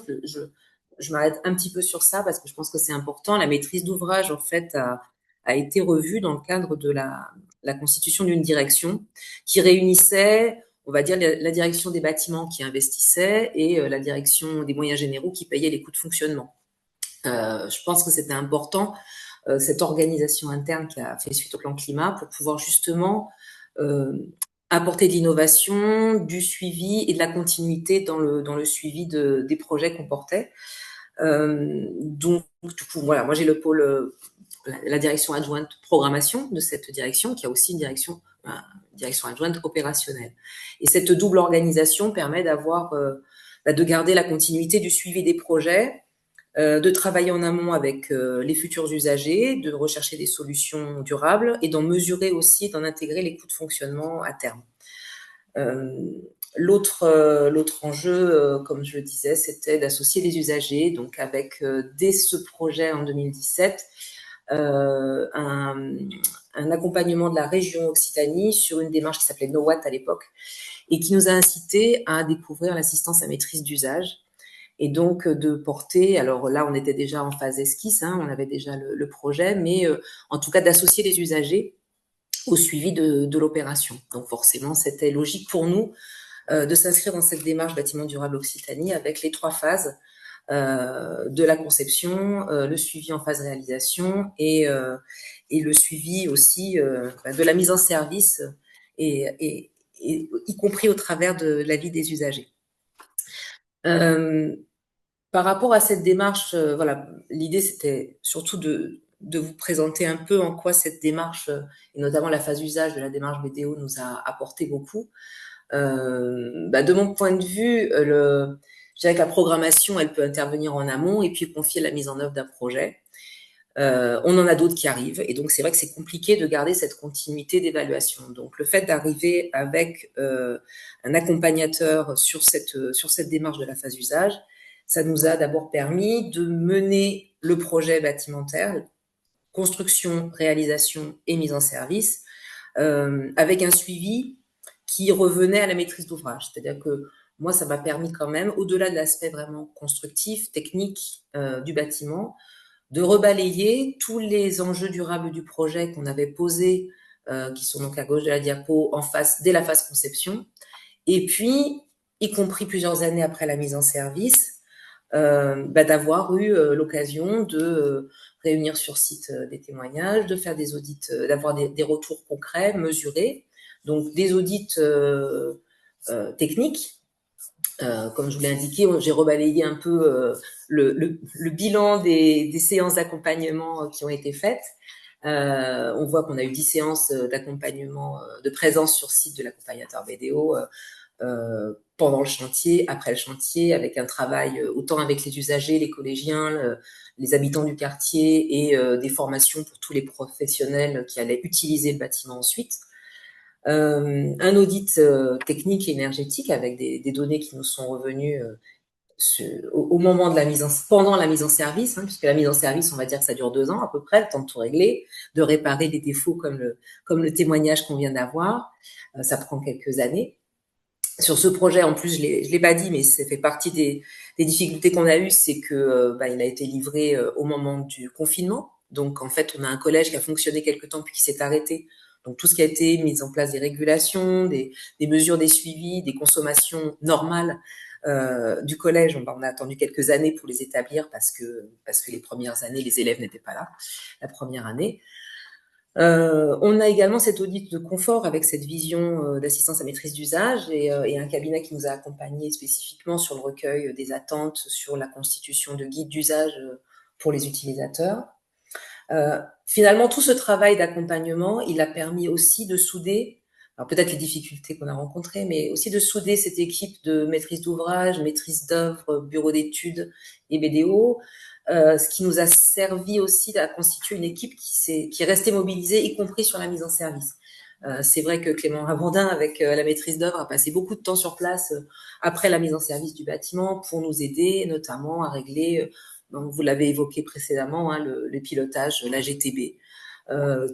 Je m'arrête un petit peu sur ça parce que je pense que c'est important. La maîtrise d'ouvrage, en fait, a été revue dans le cadre de la constitution d'une direction qui réunissait, on va dire, la direction des bâtiments qui investissait et la direction des moyens généraux qui payait les coûts de fonctionnement. Je pense que c'était important, cette organisation interne qui a fait suite au plan climat, pour pouvoir justement apporter de l'innovation, du suivi et de la continuité dans le suivi des projets qu'on portait. Donc, du coup, voilà, moi j'ai le pôle, la direction adjointe programmation de cette direction, qui a aussi une direction adjointe opérationnelle. Et cette double organisation permet de garder la continuité du suivi des projets, de travailler en amont avec les futurs usagers, de rechercher des solutions durables et d'en mesurer aussi, d'en intégrer les coûts de fonctionnement à terme. L'autre enjeu, comme je le disais, c'était d'associer les usagers, donc avec dès ce projet en 2017, un un accompagnement de la région Occitanie sur une démarche qui s'appelait NoWatt à l'époque et qui nous a incité à découvrir l'assistance à maîtrise d'usage et donc de porter, alors là on était déjà en phase esquisse, on avait déjà le projet, mais en tout cas d'associer les usagers au suivi de l'opération. Donc forcément c'était logique pour nous de s'inscrire dans cette démarche bâtiment durable Occitanie avec les 3 phases de la conception, le suivi en phase réalisation et le suivi aussi de la mise en service et y compris au travers de la vie des usagers. Par rapport à cette démarche, voilà, l'idée c'était surtout de vous présenter un peu en quoi cette démarche, et notamment la phase usage de la démarche BDO, nous a apporté beaucoup. De mon point de vue, je dirais que la programmation, elle peut intervenir en amont et puis confier la mise en œuvre d'un projet. On en a d'autres qui arrivent et donc c'est vrai que c'est compliqué de garder cette continuité d'évaluation. Donc le fait d'arriver avec un accompagnateur sur cette démarche de la phase usage, ça nous a d'abord permis de mener le projet bâtimentaire, construction, réalisation et mise en service, avec un suivi qui revenait à la maîtrise d'ouvrage. C'est-à-dire que moi, ça m'a permis quand même, au-delà de l'aspect vraiment constructif, technique du bâtiment, de rebalayer tous les enjeux durables du projet qu'on avait posés, qui sont donc à gauche de la diapo, en face, dès la phase conception, et puis, y compris plusieurs années après la mise en service, d'avoir eu l'occasion de réunir sur site des témoignages, de faire des audits, d'avoir des retours concrets, mesurés, donc des audits techniques. Comme je vous l'ai indiqué, j'ai rebalayé un peu le bilan des séances d'accompagnement qui ont été faites. On voit qu'on a eu 10 séances d'accompagnement, de présence sur site de l'accompagnateur BDO pendant le chantier, après le chantier, avec un travail autant avec les usagers, les collégiens, les habitants du quartier et des formations pour tous les professionnels qui allaient utiliser le bâtiment ensuite. Un audit technique et énergétique avec des données qui nous sont revenues au moment de pendant la mise en service, puisque la mise en service, on va dire que ça dure 2 ans à peu près, le temps de tout régler, de réparer les défauts comme le témoignage qu'on vient d'avoir. Ça prend quelques années. Sur ce projet, en plus, je l'ai pas dit, mais ça fait partie des difficultés qu'on a eues, c'est que il a été livré au moment du confinement. Donc, en fait, on a un collège qui a fonctionné quelque temps puis qui s'est arrêté. Donc, tout ce qui a été mis en place, des régulations, des mesures, des suivis, des consommations normales du collège, on a attendu quelques années pour les établir parce que les premières années, les élèves n'étaient pas là, la première année. On a également cet audit de confort avec cette vision d'assistance à maîtrise d'usage et un cabinet qui nous a accompagnés spécifiquement sur le recueil des attentes, sur la constitution de guides d'usage pour les utilisateurs. Finalement, tout ce travail d'accompagnement, il a permis aussi de souder, alors peut-être les difficultés qu'on a rencontrées, mais aussi de souder cette équipe de maîtrise d'ouvrage, maîtrise d'œuvre, bureau d'études et BDO, ce qui nous a servi aussi à constituer une équipe qui est restée mobilisée, y compris sur la mise en service. C'est vrai que Clément Ravandin, avec la maîtrise d'œuvre, a passé beaucoup de temps sur place après la mise en service du bâtiment pour nous aider, notamment à régler, vous l'avez évoqué précédemment, le pilotage, la GTB.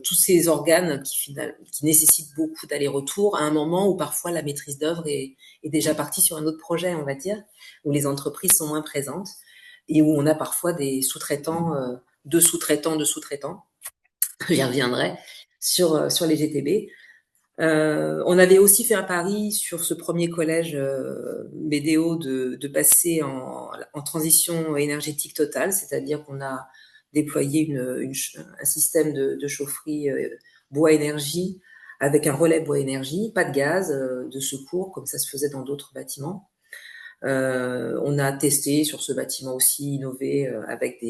Tous ces organes qui nécessitent beaucoup d'aller-retour à un moment où parfois la maîtrise d'œuvre est déjà partie sur un autre projet, on va dire, où les entreprises sont moins présentes et où on a parfois des sous-traitants, de sous-traitants, j'y reviendrai, sur les GTB. On avait aussi fait un pari sur ce premier collège BDO de passer en transition énergétique totale, c'est-à-dire qu'on a déployé un système de chaufferie bois-énergie avec un relais bois-énergie, pas de gaz de secours comme ça se faisait dans d'autres bâtiments. On a testé sur ce bâtiment aussi, innové avec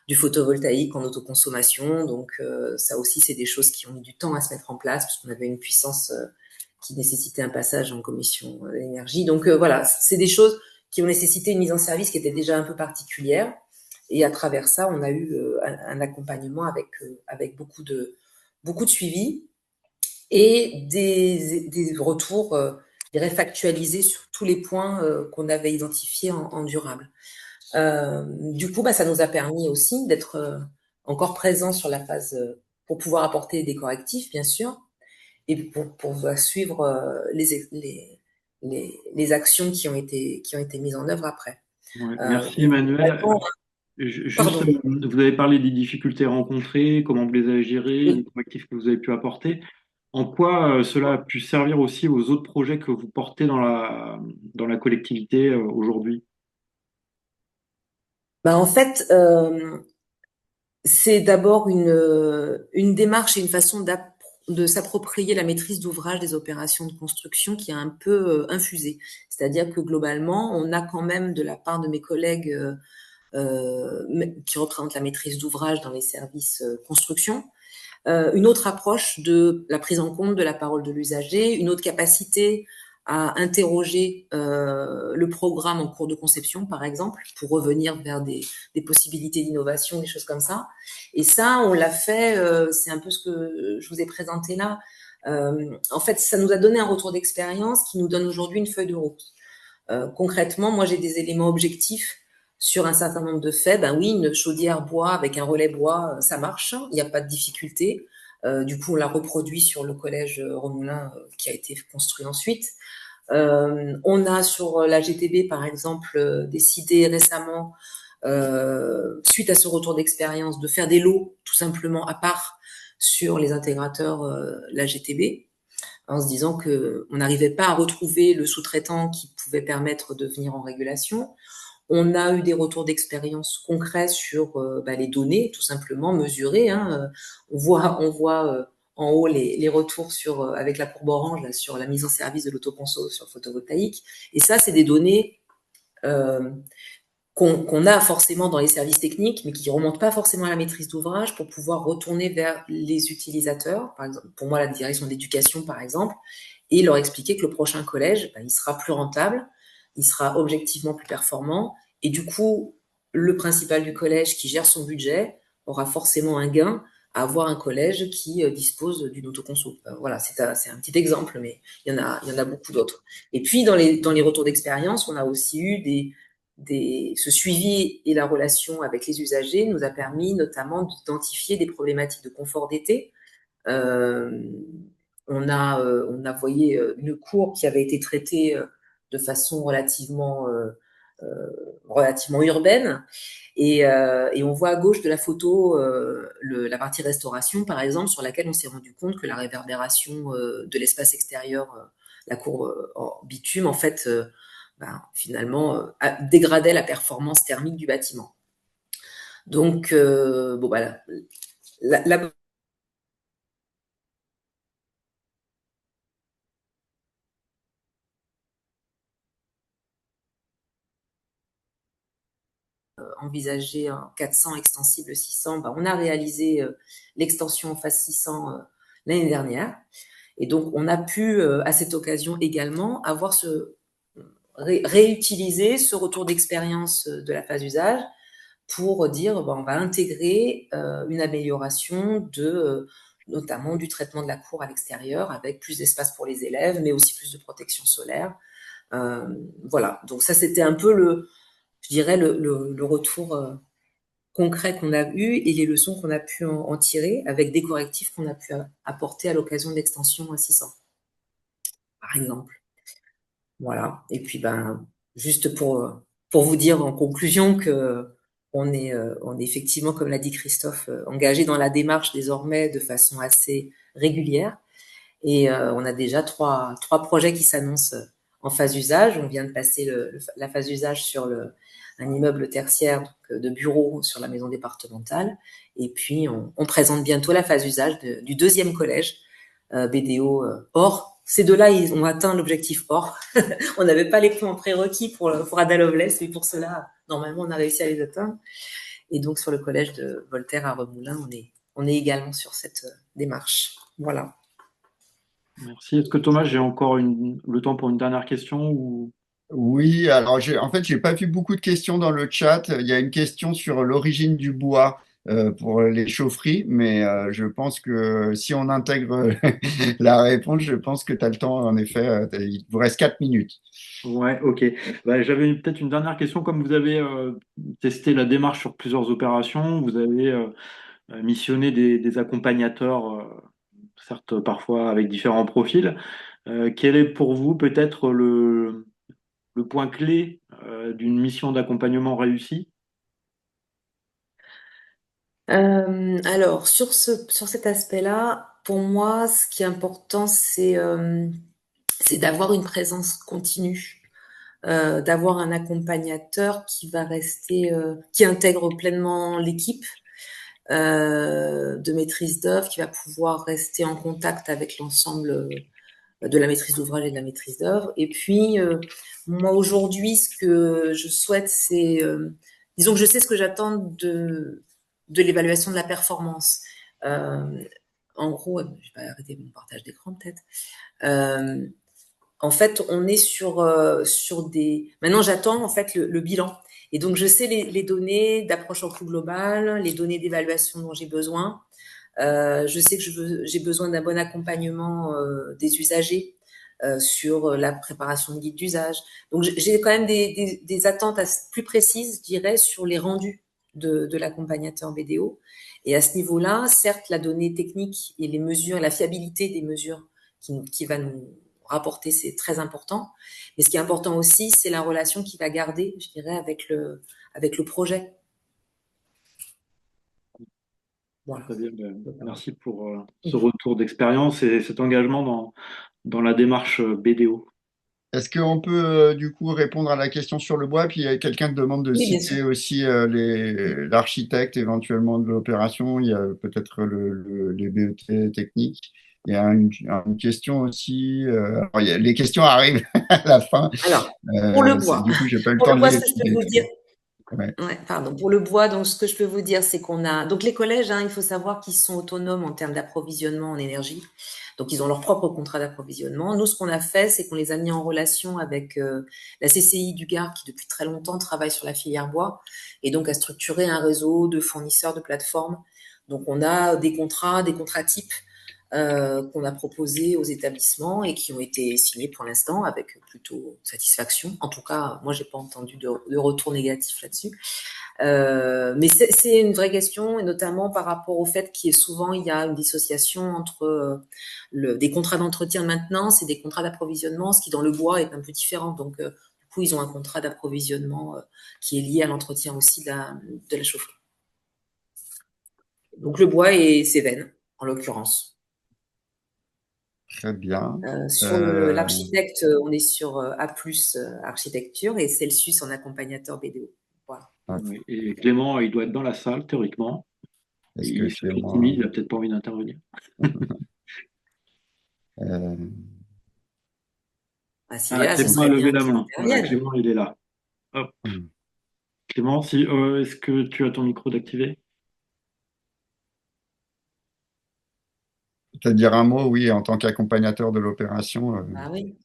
du photovoltaïque en autoconsommation. Donc ça aussi, c'est des choses qui ont mis du temps à se mettre en place puisqu'on avait une puissance qui nécessitait un passage en commission d'énergie. Donc voilà, c'est des choses qui ont nécessité une mise en service qui était déjà un peu particulière. Et à travers ça, on a eu un accompagnement avec beaucoup de suivi et des retours, je dirais, factualisés sur tous les points qu'on avait identifiés en durable. Du coup, ça nous a permis aussi d'être encore présents sur la phase pour pouvoir apporter des correctifs, bien sûr, et pour pouvoir suivre les actions qui ont été mises en œuvre après. Ouais, Euh, merci Emmanuel. Également, Juste, pardon. vous avez parlé des difficultés rencontrées, comment vous les avez gérées, les Oui. correctifs que vous avez pu apporter. En quoi cela a pu servir aussi aux autres projets que vous portez dans la collectivité aujourd'hui? Bah, en fait, c'est d'abord une démarche et une façon de s'approprier la maîtrise d'ouvrage des opérations de construction qui a un peu infusé. C'est-à-dire que globalement, on a quand même de la part de mes collègues qui représentent la maîtrise d'ouvrage dans les services construction, une autre approche de la prise en compte de la parole de l'usager, une autre capacité à interroger le programme en cours de conception, par exemple, pour revenir vers des possibilités d'innovation, des choses comme ça. Et ça, on l'a fait, c'est un peu ce que je vous ai présenté là. En fait, ça nous a donné un retour d'expérience qui nous donne aujourd'hui une feuille de route. Concrètement, moi, j'ai des éléments objectifs sur un certain nombre de faits. Ben oui, une chaudière bois avec un relais bois, ça marche, il n'y a pas de difficulté. Du coup, on l'a reproduit sur le collège Romoulin qui a été construit ensuite. On a sur la GTB, par exemple, décidé récemment, suite à ce retour d'expérience, de faire des lots tout simplement à part sur les intégrateurs la GTB, en se disant que on n'arrivait pas à retrouver le sous-traitant qui pouvait permettre de venir en régulation. On a eu des retours d'expérience concrets sur les données, tout simplement mesurées. Hein. On voit en haut les retours sur avec la courbe orange là, sur la mise en service de l'autoconso sur le photovoltaïque. Et ça, c'est des données euh, qu'on a forcément dans les services techniques, mais qui ne remontent pas forcément à la maîtrise d'ouvrage pour pouvoir retourner vers les utilisateurs, par exemple, pour moi la direction de l'éducation par exemple, et leur expliquer que le prochain collège, il sera plus rentable, il sera objectivement plus performant, et du coup, le principal du collège qui gère son budget aura forcément un gain à avoir un collège qui dispose d'une autoconso. Voilà, c'est un petit exemple, mais il y en a beaucoup d'autres. Et puis, dans les retours d'expérience, on a aussi eu ce suivi et la relation avec les usagers nous a permis notamment d'identifier des problématiques de confort d'été. Euh, on a voyé une cour qui avait été traitée de façon relativement urbaine. Et on voit à gauche de la photo la partie restauration, par exemple, sur laquelle on s'est rendu compte que la réverbération de l'espace extérieur, la cour en bitume, en fait, finalement, dégradait la performance thermique du bâtiment. Donc, bon, voilà. La envisagé un 400 extensible 600, on a réalisé l'extension en phase 600 l'année dernière. Et donc, on a pu, à cette occasion également, réutiliser ce retour d'expérience de la phase usage pour dire, on va intégrer une amélioration notamment du traitement de la cour à l'extérieur, avec plus d'espace pour les élèves, mais aussi plus de protection solaire. Voilà, donc ça, c'était un peu je dirais, le retour concret qu'on a eu et les leçons qu'on a pu en tirer avec des correctifs qu'on a pu apporter à l'occasion de l'extension à 600, par exemple. Voilà. Et puis, juste pour vous dire en conclusion que on est effectivement, comme l'a dit Christophe, engagé dans la démarche désormais de façon assez régulière. Et on a déjà trois projets qui s'annoncent en phase usage. On vient de passer la phase usage sur un immeuble tertiaire donc, de bureaux sur la maison départementale. Et puis, on présente bientôt la phase usage du deuxième collège BDO OR. Ces deux-là, ils ont atteint l'objectif OR. On n'avait pas les points prérequis pour Ada Lovelace, mais pour cela, normalement, on a réussi à les atteindre. Et donc, sur le collège de Voltaire à Remoulins, on est également sur cette démarche. Voilà. Merci. Est-ce que Thomas, j'ai encore le temps pour une dernière question ou... Oui, alors en fait, j'ai pas vu beaucoup de questions dans le chat. Il y a une question sur l'origine du bois pour les chaufferies, mais je pense que si on intègre la réponse, je pense que tu as le temps, en effet. Il vous reste 4 minutes. Ouais, ok. J'avais peut-être une dernière question. Comme vous avez testé la démarche sur plusieurs opérations, vous avez missionner des accompagnateurs, certes parfois avec différents profils. Quel est pour vous peut-être le point clé d'une mission d'accompagnement réussie? Alors, sur cet aspect-là, pour moi, ce qui est important, c'est d'avoir une présence continue, d'avoir un accompagnateur qui va rester, qui intègre pleinement l'équipe de maîtrise d'œuvre, qui va pouvoir rester en contact avec l'ensemble de la maîtrise d'ouvrage et de la maîtrise d'œuvre. Et puis, moi, aujourd'hui, ce que je souhaite, c'est, disons que je sais ce que j'attends de l'évaluation de la performance. En gros, je vais arrêter mon partage d'écran peut-être. En fait, on est sur des. Maintenant, j'attends en fait le bilan. Et donc, je sais les données d'approche en coût global, les données d'évaluation dont j'ai besoin. Je sais que j'ai besoin d'un bon accompagnement des usagers sur la préparation de guides d'usage. Donc, j'ai quand même des attentes plus précises, je dirais, sur les rendus de l'accompagnateur BDO. Et à ce niveau-là, certes, la donnée technique et les mesures, la fiabilité des mesures qui va nous rapporter, c'est très important. Mais ce qui est important aussi, c'est la relation qu'il va garder, je dirais, avec le projet. Voilà. Très bien, merci pour ce retour d'expérience et cet engagement dans la démarche BDO. Est-ce qu'on peut du coup répondre à la question sur le bois? Puis quelqu'un te demande de Oui, bien citer sûr. aussi l'architecte éventuellement de l'opération. Il y a peut-être les BET techniques. Il y a une question aussi. Alors, les questions arrivent à la fin. Alors, pour le bois, Du coup, j'ai pas eu le pour temps le de bois, ce que je peux vous dire, l'écrire. Ouais. ouais, pardon, pour le bois, donc ce que je peux vous dire, c'est qu'on a donc les collèges, hein, il faut savoir qu'ils sont autonomes en termes d'approvisionnement en énergie. Donc ils ont leur propre contrat d'approvisionnement. Nous, ce qu'on a fait, c'est qu'on les a mis en relation avec la CCI du Gard, qui depuis très longtemps travaille sur la filière bois, et donc a structuré un réseau de fournisseurs de plateformes. Donc on a des contrats types qu'on a proposés aux établissements et qui ont été signés pour l'instant avec plutôt satisfaction. En tout cas, moi, j'ai pas entendu de retour négatif là-dessus. Mais c'est une vraie question, et notamment par rapport au fait qu'il y a souvent il y a une dissociation entre des contrats d'entretien de maintenance et des contrats d'approvisionnement, ce qui dans le bois est un peu différent. Donc, du coup, ils ont un contrat d'approvisionnement qui est lié à l'entretien aussi de la chaufferie. Donc, le bois et Cévennes, en l'occurrence. Très bien. Sur l'architecte, on est sur A+ architecture et Celsius en accompagnateur BDO. Voilà. Oui, et Clément, il doit être dans la salle, théoriquement. Est-ce que Il se fait Clément... timide, il n'a peut-être pas envie d'intervenir. S'il est là, ce Clément a serait levé bien la qu'il main. Voilà, intervienne. Clément, il est là. Hop. Clément, est-ce que tu as ton micro d'activer? Peut-être dire un mot, oui, en tant qu'accompagnateur de l'opération. Ah oui.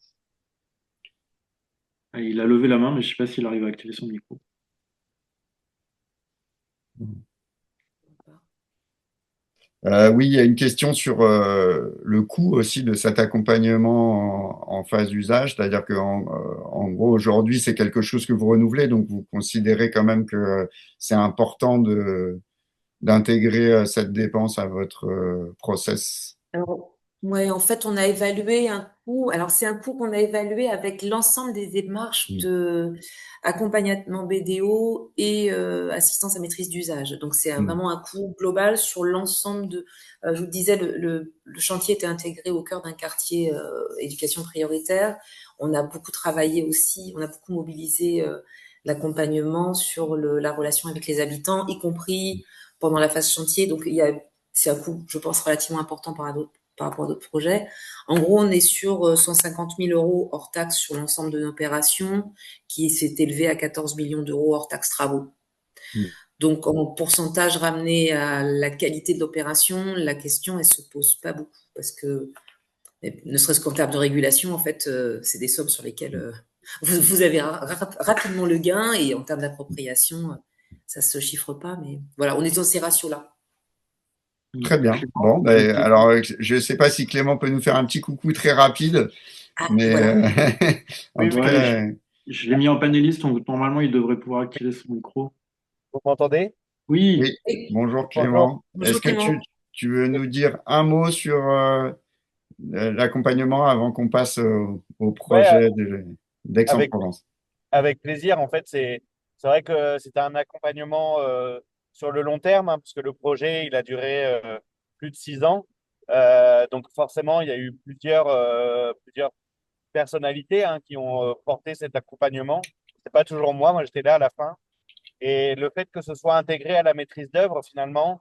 Il a levé la main, mais je ne sais pas s'il arrive à activer son micro. Oui, il y a une question sur le coût aussi de cet accompagnement en phase d'usage, c'est-à-dire en gros, aujourd'hui, c'est quelque chose que vous renouvelez, donc vous considérez quand même que c'est important d'intégrer cette dépense à votre process. Alors, ouais, en fait, on a évalué un coût. Alors, c'est un coût qu'on a évalué avec l'ensemble des démarches de accompagnement BDO et assistance à maîtrise d'usage. Donc, c'est vraiment un coût global sur l'ensemble de. Je vous disais, le chantier était intégré au cœur d'un quartier éducation prioritaire. On a beaucoup travaillé aussi, on a beaucoup mobilisé l'accompagnement sur la relation avec les habitants, y compris pendant la phase chantier. Donc, c'est un coût, je pense, relativement important par rapport à d'autres projets. En gros, on est sur 150 000 € hors taxes sur l'ensemble de l'opération, qui s'est élevé à 14 millions d'euros hors taxes travaux. Donc, en pourcentage ramené à la qualité de l'opération, la question, elle se pose pas beaucoup, parce que, ne serait-ce qu'en termes de régulation, en fait, c'est des sommes sur lesquelles vous avez rapidement le gain, et en termes d'appropriation, ça se chiffre pas, mais voilà, on est dans ces ratios-là. Très bien. Bon, ben, alors, je ne sais pas si Clément peut nous faire un petit coucou très rapide, mais Voilà. en tout cas, Je l'ai mis en panéliste, donc normalement, il devrait pouvoir activer son micro. Vous m'entendez? Oui, Oui, bonjour Bonjour. Clément. Bonjour Est-ce que Clément. tu veux nous dire un mot sur l'accompagnement avant qu'on passe au Ouais, projet avec, d'Aix-en-Provence? avec plaisir. En fait, c'est vrai que c'était un accompagnement sur le long terme, hein, puisque le projet, il a duré plus de 6 ans. Donc forcément, il y a eu plusieurs personnalités qui ont porté cet accompagnement. C'est pas toujours moi, moi j'étais là à la fin. Et le fait que ce soit intégré à la maîtrise d'œuvre, finalement,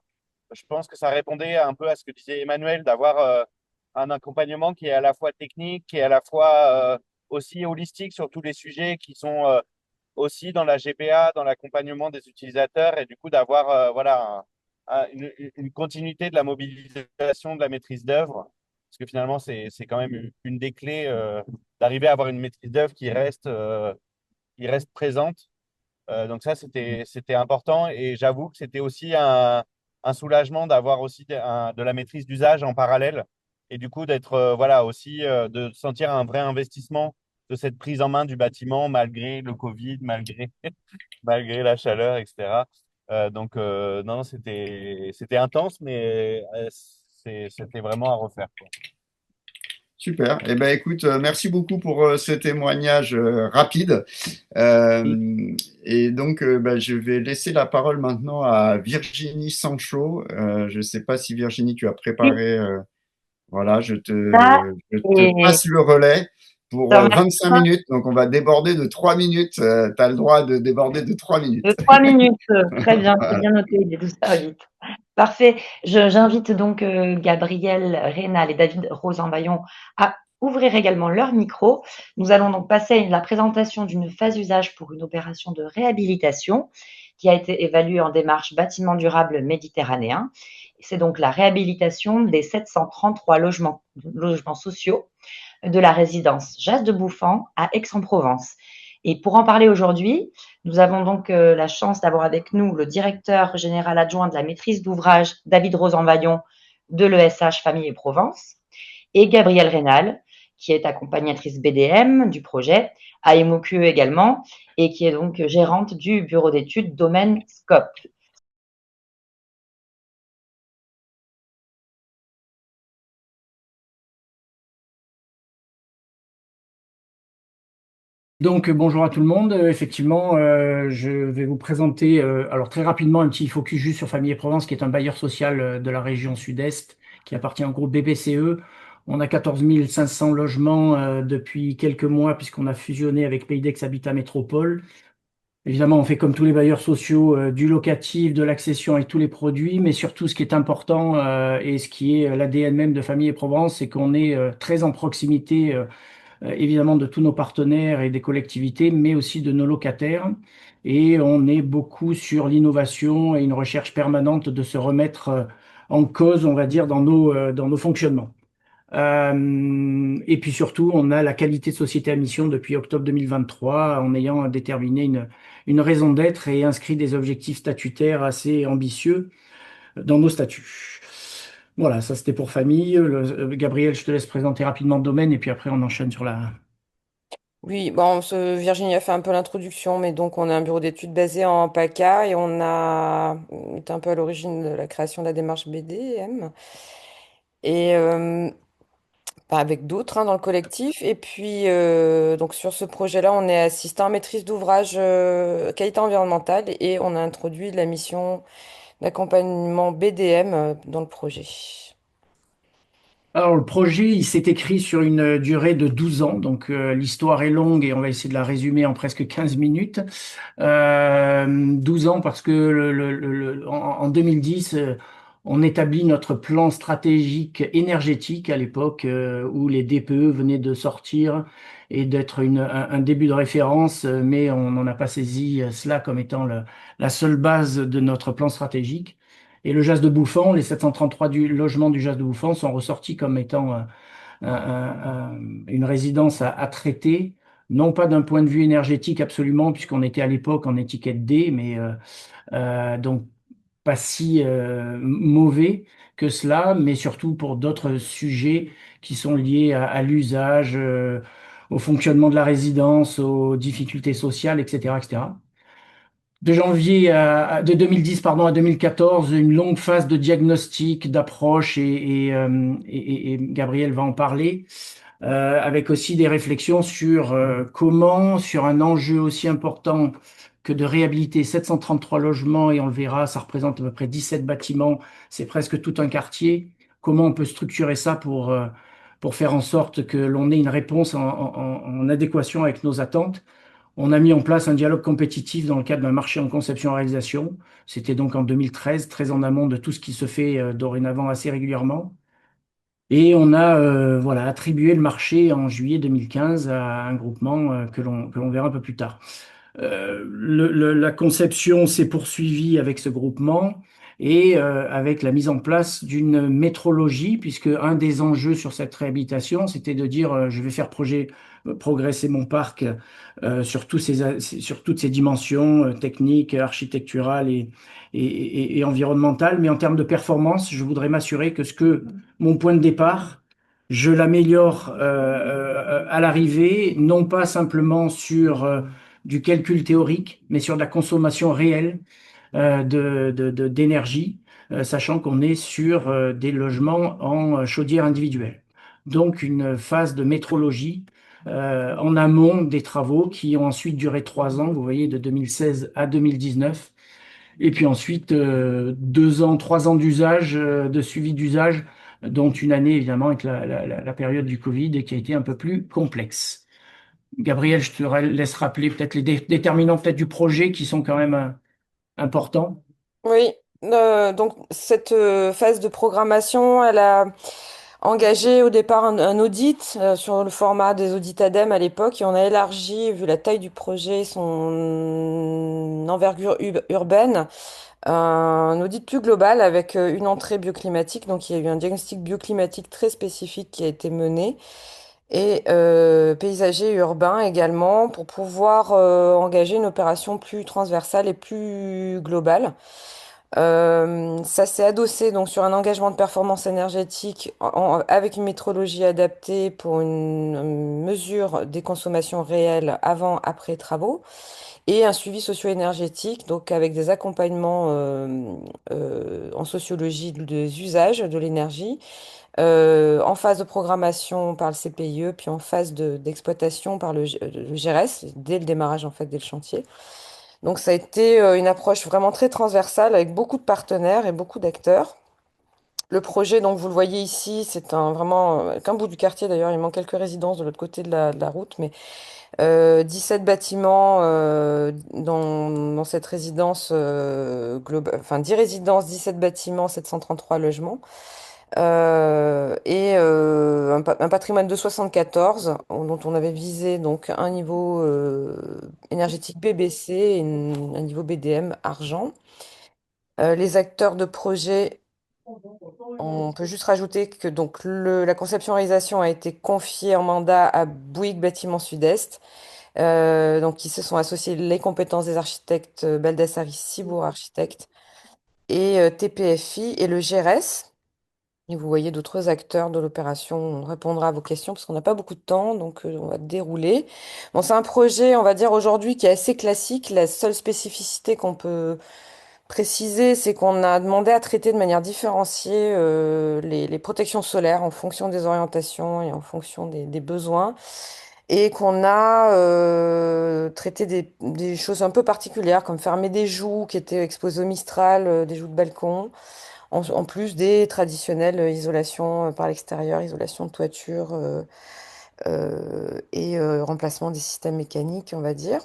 je pense que ça répondait un peu à ce que disait Emmanuel, d'avoir un accompagnement qui est à la fois technique, qui est à la fois aussi holistique sur tous les sujets qui sont aussi dans la GPA, dans l'accompagnement des utilisateurs, et du coup d'avoir voilà, une continuité de la mobilisation de la maîtrise d'œuvre, parce que finalement, c'est quand même une des clés d'arriver à avoir une maîtrise d'œuvre qui reste présente. Donc ça, c'était important et j'avoue que c'était aussi un soulagement d'avoir aussi de la maîtrise d'usage en parallèle et du coup d'être voilà aussi de sentir un vrai investissement de cette prise en main du bâtiment malgré le Covid, malgré la chaleur, etc. Non, c'était intense, mais c'était vraiment à refaire, quoi. Super. Eh ben, écoute, merci beaucoup pour ce témoignage rapide. Euh, et donc, bah, je vais laisser la parole maintenant à Virginie Sancho. Je ne sais pas si Virginie, tu as Oui, préparé. Voilà, ça, je te et passe le relais pour je te remercie 25 minutes. Donc, on va déborder de 3 minutes. Tu as le droit de déborder de 3 de minutes. 3 minutes. Très bien, c'est Voilà. bien noté, il est 12h08. Parfait. J'invite donc Gabriel Rénal et David Rosanvaillon à ouvrir également leur micro. Nous allons donc passer à la présentation d'une phase usage pour une opération de réhabilitation qui a été évaluée en démarche bâtiment durable méditerranéen. C'est donc la réhabilitation des 733 logements sociaux de la résidence Jas de Bouffant à Aix-en-Provence. Et pour en parler aujourd'hui, nous avons donc la chance d'avoir avec nous le directeur général adjoint de la maîtrise d'ouvrage, David Rosanvaillon, de l'ESH Famille et Provence, et Gabrielle Rénal, qui est accompagnatrice BDM du projet, à MOQE également, et qui est donc gérante du bureau d'études Domaine Scope. Donc, bonjour à tout le monde. Effectivement, je vais vous présenter, alors très rapidement, un petit focus juste sur Famille et Provence, qui est un bailleur social de la région sud-est, qui appartient au groupe BPCE. On a 14 500 logements depuis quelques mois, puisqu'on a fusionné avec Pays d'Aix Habitat Métropole. Évidemment, on fait comme tous les bailleurs sociaux, du locatif, de l'accession avec tous les produits, mais surtout, ce qui est important et ce qui est l'ADN même de Famille et Provence, c'est qu'on est très en proximité évidemment de tous nos partenaires et des collectivités, mais aussi de nos locataires. Et on est beaucoup sur l'innovation et une recherche permanente de se remettre en cause, on va dire, dans nos fonctionnements. Et puis surtout, on a la qualité de société à mission depuis octobre 2023, en ayant déterminé une raison d'être et inscrit des objectifs statutaires assez ambitieux dans nos statuts. Voilà, ça c'était pour famille. Gabriel, je te laisse présenter rapidement le domaine et puis après on enchaîne sur la. Oui, bon, Virginie a fait un peu l'introduction, mais donc on a un bureau d'études basé en PACA et on est un peu à l'origine de la création de la démarche BDM et pas avec d'autres dans le collectif. Et puis donc sur ce projet-là, on est assistant à maîtrise d'ouvrage qualité environnementale et on a introduit la mission d'accompagnement BDM dans le projet. Alors le projet, il s'est écrit sur une durée de 12 ans, donc l'histoire est longue et on va essayer de la résumer en presque 15 minutes. 12 ans parce que en 2010, on établit notre plan stratégique énergétique à l'époque où les DPE venaient de sortir et d'être un début de référence, mais on n'en a pas saisi cela comme étant la seule base de notre plan stratégique. Et le Jas de Bouffant, les 733 logements du Jas de Bouffant sont ressortis comme étant une résidence à traiter, non pas d'un point de vue énergétique absolument, puisqu'on était à l'époque en étiquette D, mais donc pas si mauvais que cela, mais surtout pour d'autres sujets qui sont liés à l'usage, au fonctionnement de la résidence, aux difficultés sociales, etc., etc. de 2010 pardon, à 2014, une longue phase de diagnostic, d'approche, et Gabriel va en parler, avec aussi des réflexions sur comment, sur un enjeu aussi important que de réhabiliter 733 logements, et on le verra, ça représente à peu près 17 bâtiments, c'est presque tout un quartier, comment on peut structurer ça pour faire en sorte que l'on ait une réponse en adéquation avec nos attentes. On a mis en place un dialogue compétitif dans le cadre d'un marché en conception-réalisation. C'était donc en 2013, très en amont de tout ce qui se fait dorénavant assez régulièrement. Et on a voilà, attribué le marché en juillet 2015 à un groupement que l'on verra un peu plus tard. La conception s'est poursuivie avec ce groupement et avec la mise en place d'une métrologie, puisque un des enjeux sur cette réhabilitation, c'était de dire je vais faire progresser mon parc sur toutes ces dimensions techniques, architecturales et environnementales, mais en termes de performance, je voudrais m'assurer que mon point de départ, je l'améliore à l'arrivée, non pas simplement sur du calcul théorique, mais sur de la consommation réelle d'énergie, sachant qu'on est sur des logements en chaudière individuelle. Donc une phase de métrologie en amont des travaux qui ont ensuite duré 3 ans, vous voyez, de 2016 à 2019. Et puis ensuite, 2 ans, 3 ans d'usage, de suivi d'usage, dont une année évidemment avec la période du Covid qui a été un peu plus complexe. Gabriel, je te laisse rappeler peut-être les déterminants peut-être du projet qui sont quand même importants. Oui, donc cette phase de programmation, elle a engagé au départ un audit sur le format des audits ADEME à l'époque et on a élargi, vu la taille du projet, son envergure urbaine, un audit plus global avec une entrée bioclimatique. Donc il y a eu un diagnostic bioclimatique très spécifique qui a été mené et paysager et urbain également pour pouvoir engager une opération plus transversale et plus globale. Ça s'est adossé donc sur un engagement de performance énergétique avec une métrologie adaptée pour une mesure des consommations réelles avant, après travaux et un suivi socio-énergétique, donc avec des accompagnements en sociologie des usages de l'énergie, en phase de programmation par le CPIE, puis en phase d'exploitation par le GRS, dès le démarrage en fait, dès le chantier. Donc ça a été une approche vraiment très transversale avec beaucoup de partenaires et beaucoup d'acteurs. Le projet, donc vous le voyez ici, c'est vraiment qu'un bout du quartier d'ailleurs, il manque quelques résidences de l'autre côté de la route, mais 17 bâtiments dans cette résidence globale, enfin 10 résidences, 17 bâtiments, 733 logements. Et un patrimoine de 74 dont on avait visé donc un niveau énergétique BBC et un niveau BDM argent. Les acteurs de projet, on peut juste rajouter que donc la conception-réalisation a été confiée en mandat à Bouygues Bâtiment Sud-Est, donc qui se sont associés les compétences des architectes Baldassari Cibourg Architectes et TPFI et le GRS. Et vous voyez d'autres acteurs de l'opération. On répondra à vos questions parce qu'on n'a pas beaucoup de temps, donc on va dérouler. Bon, c'est un projet, on va dire aujourd'hui, qui est assez classique. La seule spécificité qu'on peut préciser, c'est qu'on a demandé à traiter de manière différenciée les protections solaires en fonction des orientations et en fonction des besoins. Et qu'on a traité des choses un peu particulières, comme fermer des joues qui étaient exposées au Mistral, des joues de balcon. En plus des traditionnelles isolations par l'extérieur, isolation de toiture et remplacement des systèmes mécaniques, on va dire.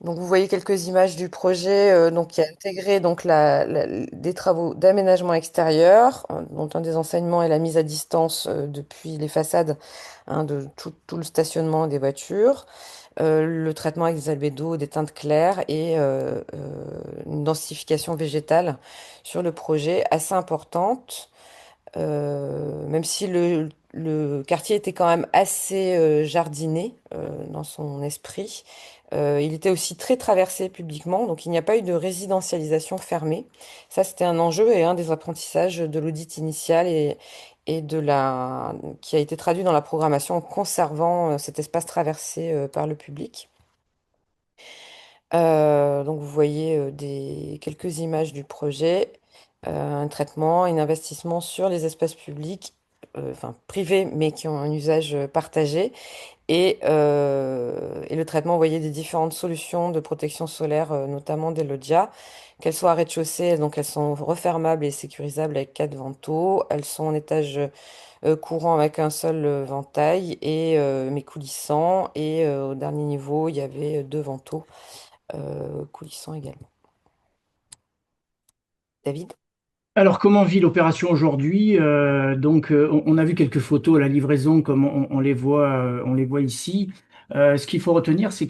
Donc vous voyez quelques images du projet donc, qui a intégré donc, des travaux d'aménagement extérieur, dont un des enseignements est la mise à distance depuis les façades de tout le stationnement des voitures. Le traitement avec des albédos, des teintes claires et une densification végétale sur le projet assez importante, même si le quartier était quand même assez jardiné dans son esprit. Il était aussi très traversé publiquement, donc il n'y a pas eu de résidentialisation fermée. Ça, c'était un enjeu et un des apprentissages de l'audit initial et qui a été traduit dans la programmation en conservant cet espace traversé par le public. Donc vous voyez quelques images du projet, un traitement, un investissement sur les espaces publics, enfin privés, mais qui ont un usage partagé, et le traitement, vous voyez, des différentes solutions de protection solaire, notamment des loggias, qu'elles soient à rez-de-chaussée, donc elles sont refermables et sécurisables avec 4 vantaux, elles sont en étage courant avec un seul ventail, mais coulissant, et au dernier niveau, il y avait 2 vantaux coulissants également. David? Alors, comment vit l'opération aujourd'hui? On a vu quelques photos à la livraison, comme on les voit ici. Ce qu'il faut retenir, c'est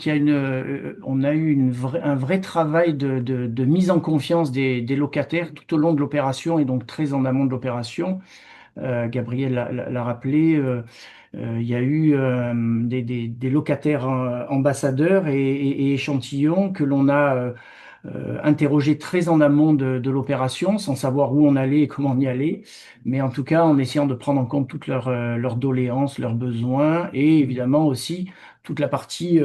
on a eu un vrai travail de mise en confiance des locataires tout au long de l'opération et donc très en amont de l'opération. Gabriel l'a rappelé. Il y a eu des locataires ambassadeurs et échantillons que l'on a interrogé très en amont de l'opération, sans savoir où on allait et comment on y allait, mais en tout cas en essayant de prendre en compte toutes leurs doléances, leurs besoins, et évidemment aussi toute la partie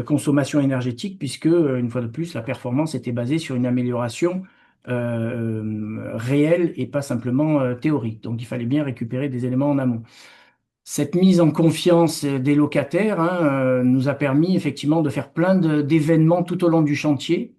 consommation énergétique, puisque, une fois de plus, la performance était basée sur une amélioration réelle et pas simplement théorique. Donc il fallait bien récupérer des éléments en amont. Cette mise en confiance des locataires, hein, nous a permis effectivement de faire plein d'événements tout au long du chantier,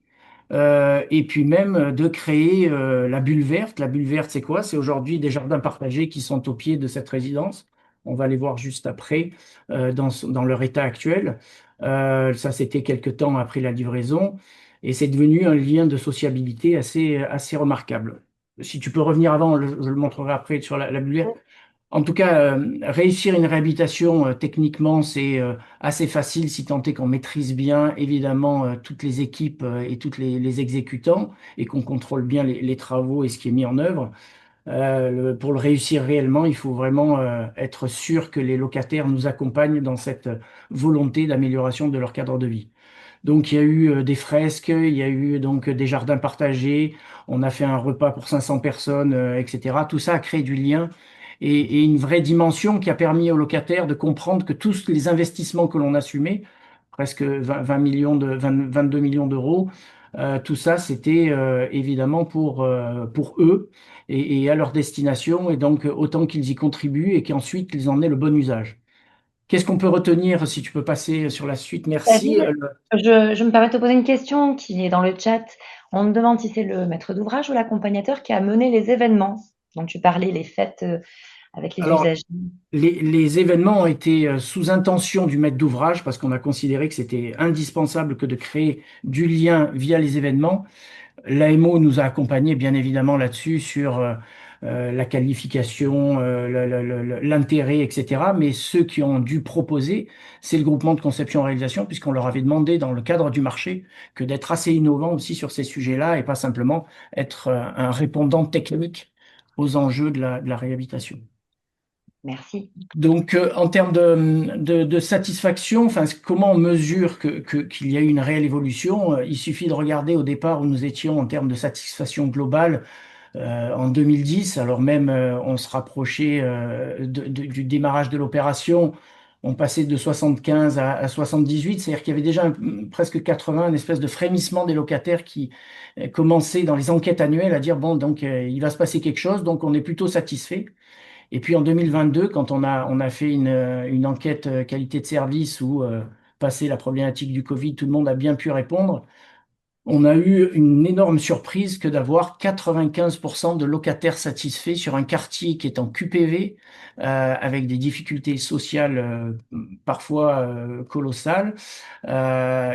et puis même de créer la bulle verte. La bulle verte, c'est quoi? C'est aujourd'hui des jardins partagés qui sont au pied de cette résidence. On va les voir juste après dans leur état actuel. Ça, c'était quelque temps après la livraison, et c'est devenu un lien de sociabilité assez remarquable. Si tu peux revenir avant, je le montrerai après sur la bulle verte. En tout cas, réussir une réhabilitation techniquement, c'est assez facile si tant est qu'on maîtrise bien, évidemment, toutes les équipes et tous les exécutants et qu'on contrôle bien les travaux et ce qui est mis en œuvre. Pour le réussir réellement, il faut vraiment être sûr que les locataires nous accompagnent dans cette volonté d'amélioration de leur cadre de vie. Donc, il y a eu des fresques, il y a eu donc des jardins partagés, on a fait un repas pour 500 personnes, etc. Tout ça a créé du lien et une vraie dimension qui a permis aux locataires de comprendre que tous les investissements que l'on assumait, presque 20 millions 22 millions d'euros, tout ça, c'était évidemment pour eux et à leur destination, et donc autant qu'ils y contribuent et qu'ensuite ils en aient le bon usage. Qu'est-ce qu'on peut retenir, si tu peux passer sur la suite? Merci. David, je me permets de te poser une question qui est dans le chat. On me demande si c'est le maître d'ouvrage ou l'accompagnateur qui a mené les événements dont tu parlais, les fêtes avec les Alors, usagers. les événements ont été sous intention du maître d'ouvrage parce qu'on a considéré que c'était indispensable que de créer du lien via les événements. L'AMO nous a accompagnés bien évidemment là-dessus sur la qualification, l'intérêt, etc. Mais ceux qui ont dû proposer, c'est le groupement de conception-réalisation, puisqu'on leur avait demandé dans le cadre du marché que d'être assez innovant aussi sur ces sujets-là et pas simplement être un répondant technique aux enjeux de la réhabilitation. Merci. Donc, en termes de satisfaction, enfin, comment on mesure qu'il y a eu une réelle évolution? Il suffit de regarder au départ où nous étions en termes de satisfaction globale en 2010, alors même on se rapprochait du démarrage de l'opération, on passait de 75 à 78, c'est-à-dire qu'il y avait déjà presque 80, une espèce de frémissement des locataires qui commençaient dans les enquêtes annuelles à dire, bon, donc il va se passer quelque chose, donc on est plutôt satisfait. Et puis en 2022, quand on a fait une enquête qualité de service où, passé la problématique du Covid, tout le monde a bien pu répondre, on a eu une énorme surprise que d'avoir 95% de locataires satisfaits sur un quartier qui est en QPV, avec des difficultés sociales parfois colossales,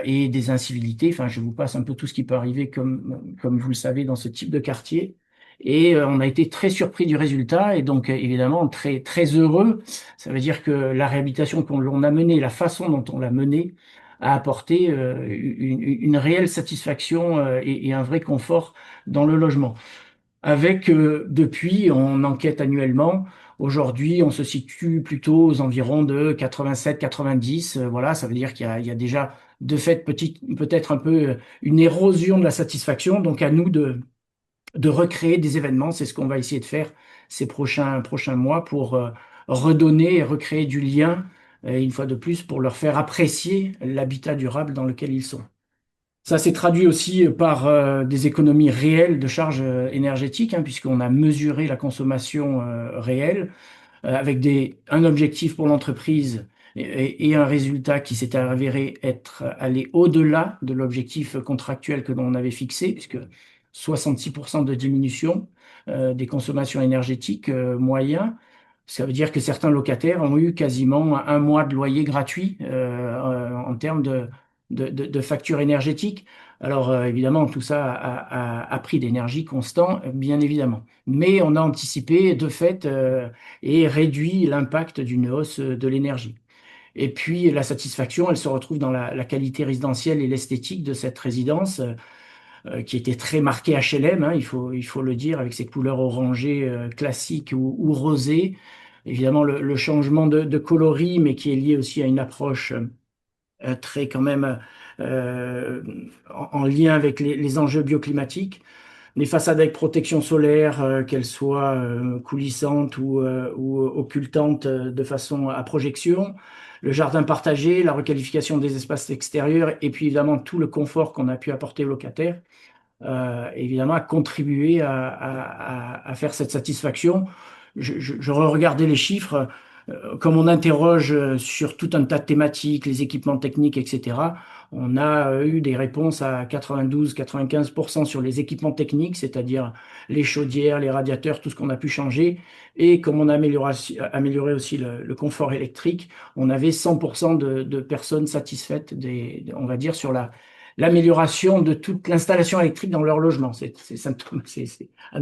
et des incivilités. Enfin, je vous passe un peu tout ce qui peut arriver comme vous le savez dans ce type de quartier. Et on a été très surpris du résultat et donc évidemment très, très heureux. Ça veut dire que la réhabilitation qu'on a menée, la façon dont on l'a menée, a apporté une réelle satisfaction et un vrai confort dans le logement. Avec, depuis, on enquête annuellement. Aujourd'hui, on se situe plutôt aux environs de 87-90. Voilà, ça veut dire il y a déjà, de fait, peut-être un peu une érosion de la satisfaction. Donc, à nous de recréer des événements. C'est ce qu'on va essayer de faire ces prochains mois pour redonner et recréer du lien, une fois de plus, pour leur faire apprécier l'habitat durable dans lequel ils sont. Ça s'est traduit aussi par des économies réelles de charges énergétiques, hein, puisqu'on a mesuré la consommation réelle avec un objectif pour l'entreprise et un résultat qui s'est avéré être allé au-delà de l'objectif contractuel que l'on avait fixé, puisque 66% de diminution des consommations énergétiques moyens. Ça veut dire que certains locataires ont eu quasiment un mois de loyer gratuit en termes de facture énergétique. Alors évidemment, tout ça a pris d'énergie constant, bien évidemment. Mais on a anticipé de fait et réduit l'impact d'une hausse de l'énergie. Et puis la satisfaction, elle se retrouve dans la qualité résidentielle et l'esthétique de cette résidence qui était très marquée HLM, hein, il faut le dire, avec ses couleurs orangées classiques ou rosées. Évidemment, le changement de coloris, mais qui est lié aussi à une approche très quand même en lien avec les enjeux bioclimatiques. Les façades avec protection solaire, qu'elles soient coulissantes ou occultantes de façon à projection, le jardin partagé, la requalification des espaces extérieurs et puis évidemment tout le confort qu'on a pu apporter aux locataires, évidemment, a contribué à faire cette satisfaction. Je regardais les chiffres, comme on interroge sur tout un tas de thématiques, les équipements techniques, etc. On a eu des réponses à 92-95% sur les équipements techniques, c'est-à-dire les chaudières, les radiateurs, tout ce qu'on a pu changer. Et comme on a amélioré aussi le confort électrique, on avait 100% de personnes satisfaites, on va dire, sur l'amélioration de toute l'installation électrique dans leur logement. C'est un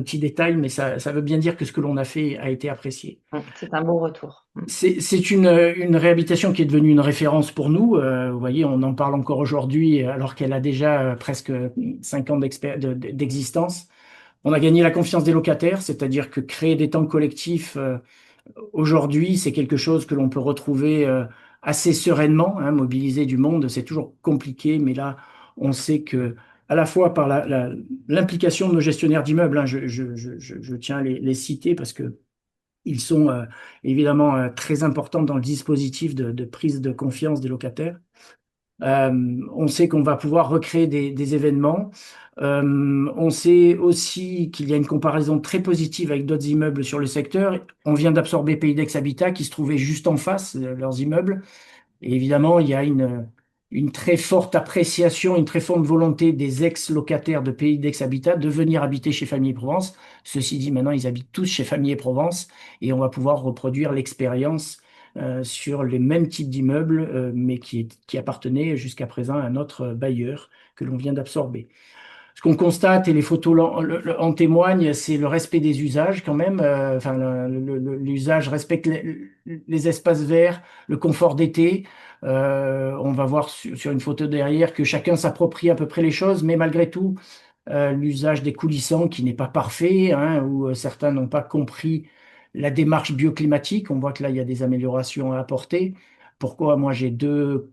petit détail, mais ça veut bien dire que ce que l'on a fait a été apprécié. C'est un bon retour. C'est une réhabilitation qui est devenue une référence pour nous. Vous voyez, on en parle encore aujourd'hui alors qu'elle a déjà presque 5 ans d'existence. On a gagné la confiance des locataires, c'est-à-dire que créer des temps collectifs aujourd'hui, c'est quelque chose que l'on peut retrouver assez sereinement, hein. Mobiliser du monde, c'est toujours compliqué, mais là, on sait que à la fois par l'implication de nos gestionnaires d'immeubles, hein, je tiens à les citer parce que ils sont évidemment très importants dans le dispositif de prise de confiance des locataires. On sait qu'on va pouvoir recréer des événements. On sait aussi qu'il y a une comparaison très positive avec d'autres immeubles sur le secteur. On vient d'absorber Pays Habitat qui se trouvait juste en face de leurs immeubles. Et évidemment, il y a une très forte appréciation, une très forte volonté des ex-locataires de Pays Habitat de venir habiter chez Famille et Provence. Ceci dit, maintenant, ils habitent tous chez Famille et Provence et on va pouvoir reproduire l'expérience sur les mêmes types d'immeubles, mais qui appartenaient jusqu'à présent à notre bailleur que l'on vient d'absorber. Ce qu'on constate, et les photos en témoignent, c'est le respect des usages quand même. Enfin, l'usage respecte les espaces verts, le confort d'été. On va voir sur une photo derrière que chacun s'approprie à peu près les choses, mais malgré tout, l'usage des coulissants qui n'est pas parfait, hein, où certains n'ont pas compris la démarche bioclimatique. On voit que là, il y a des améliorations à apporter. Pourquoi moi j'ai deux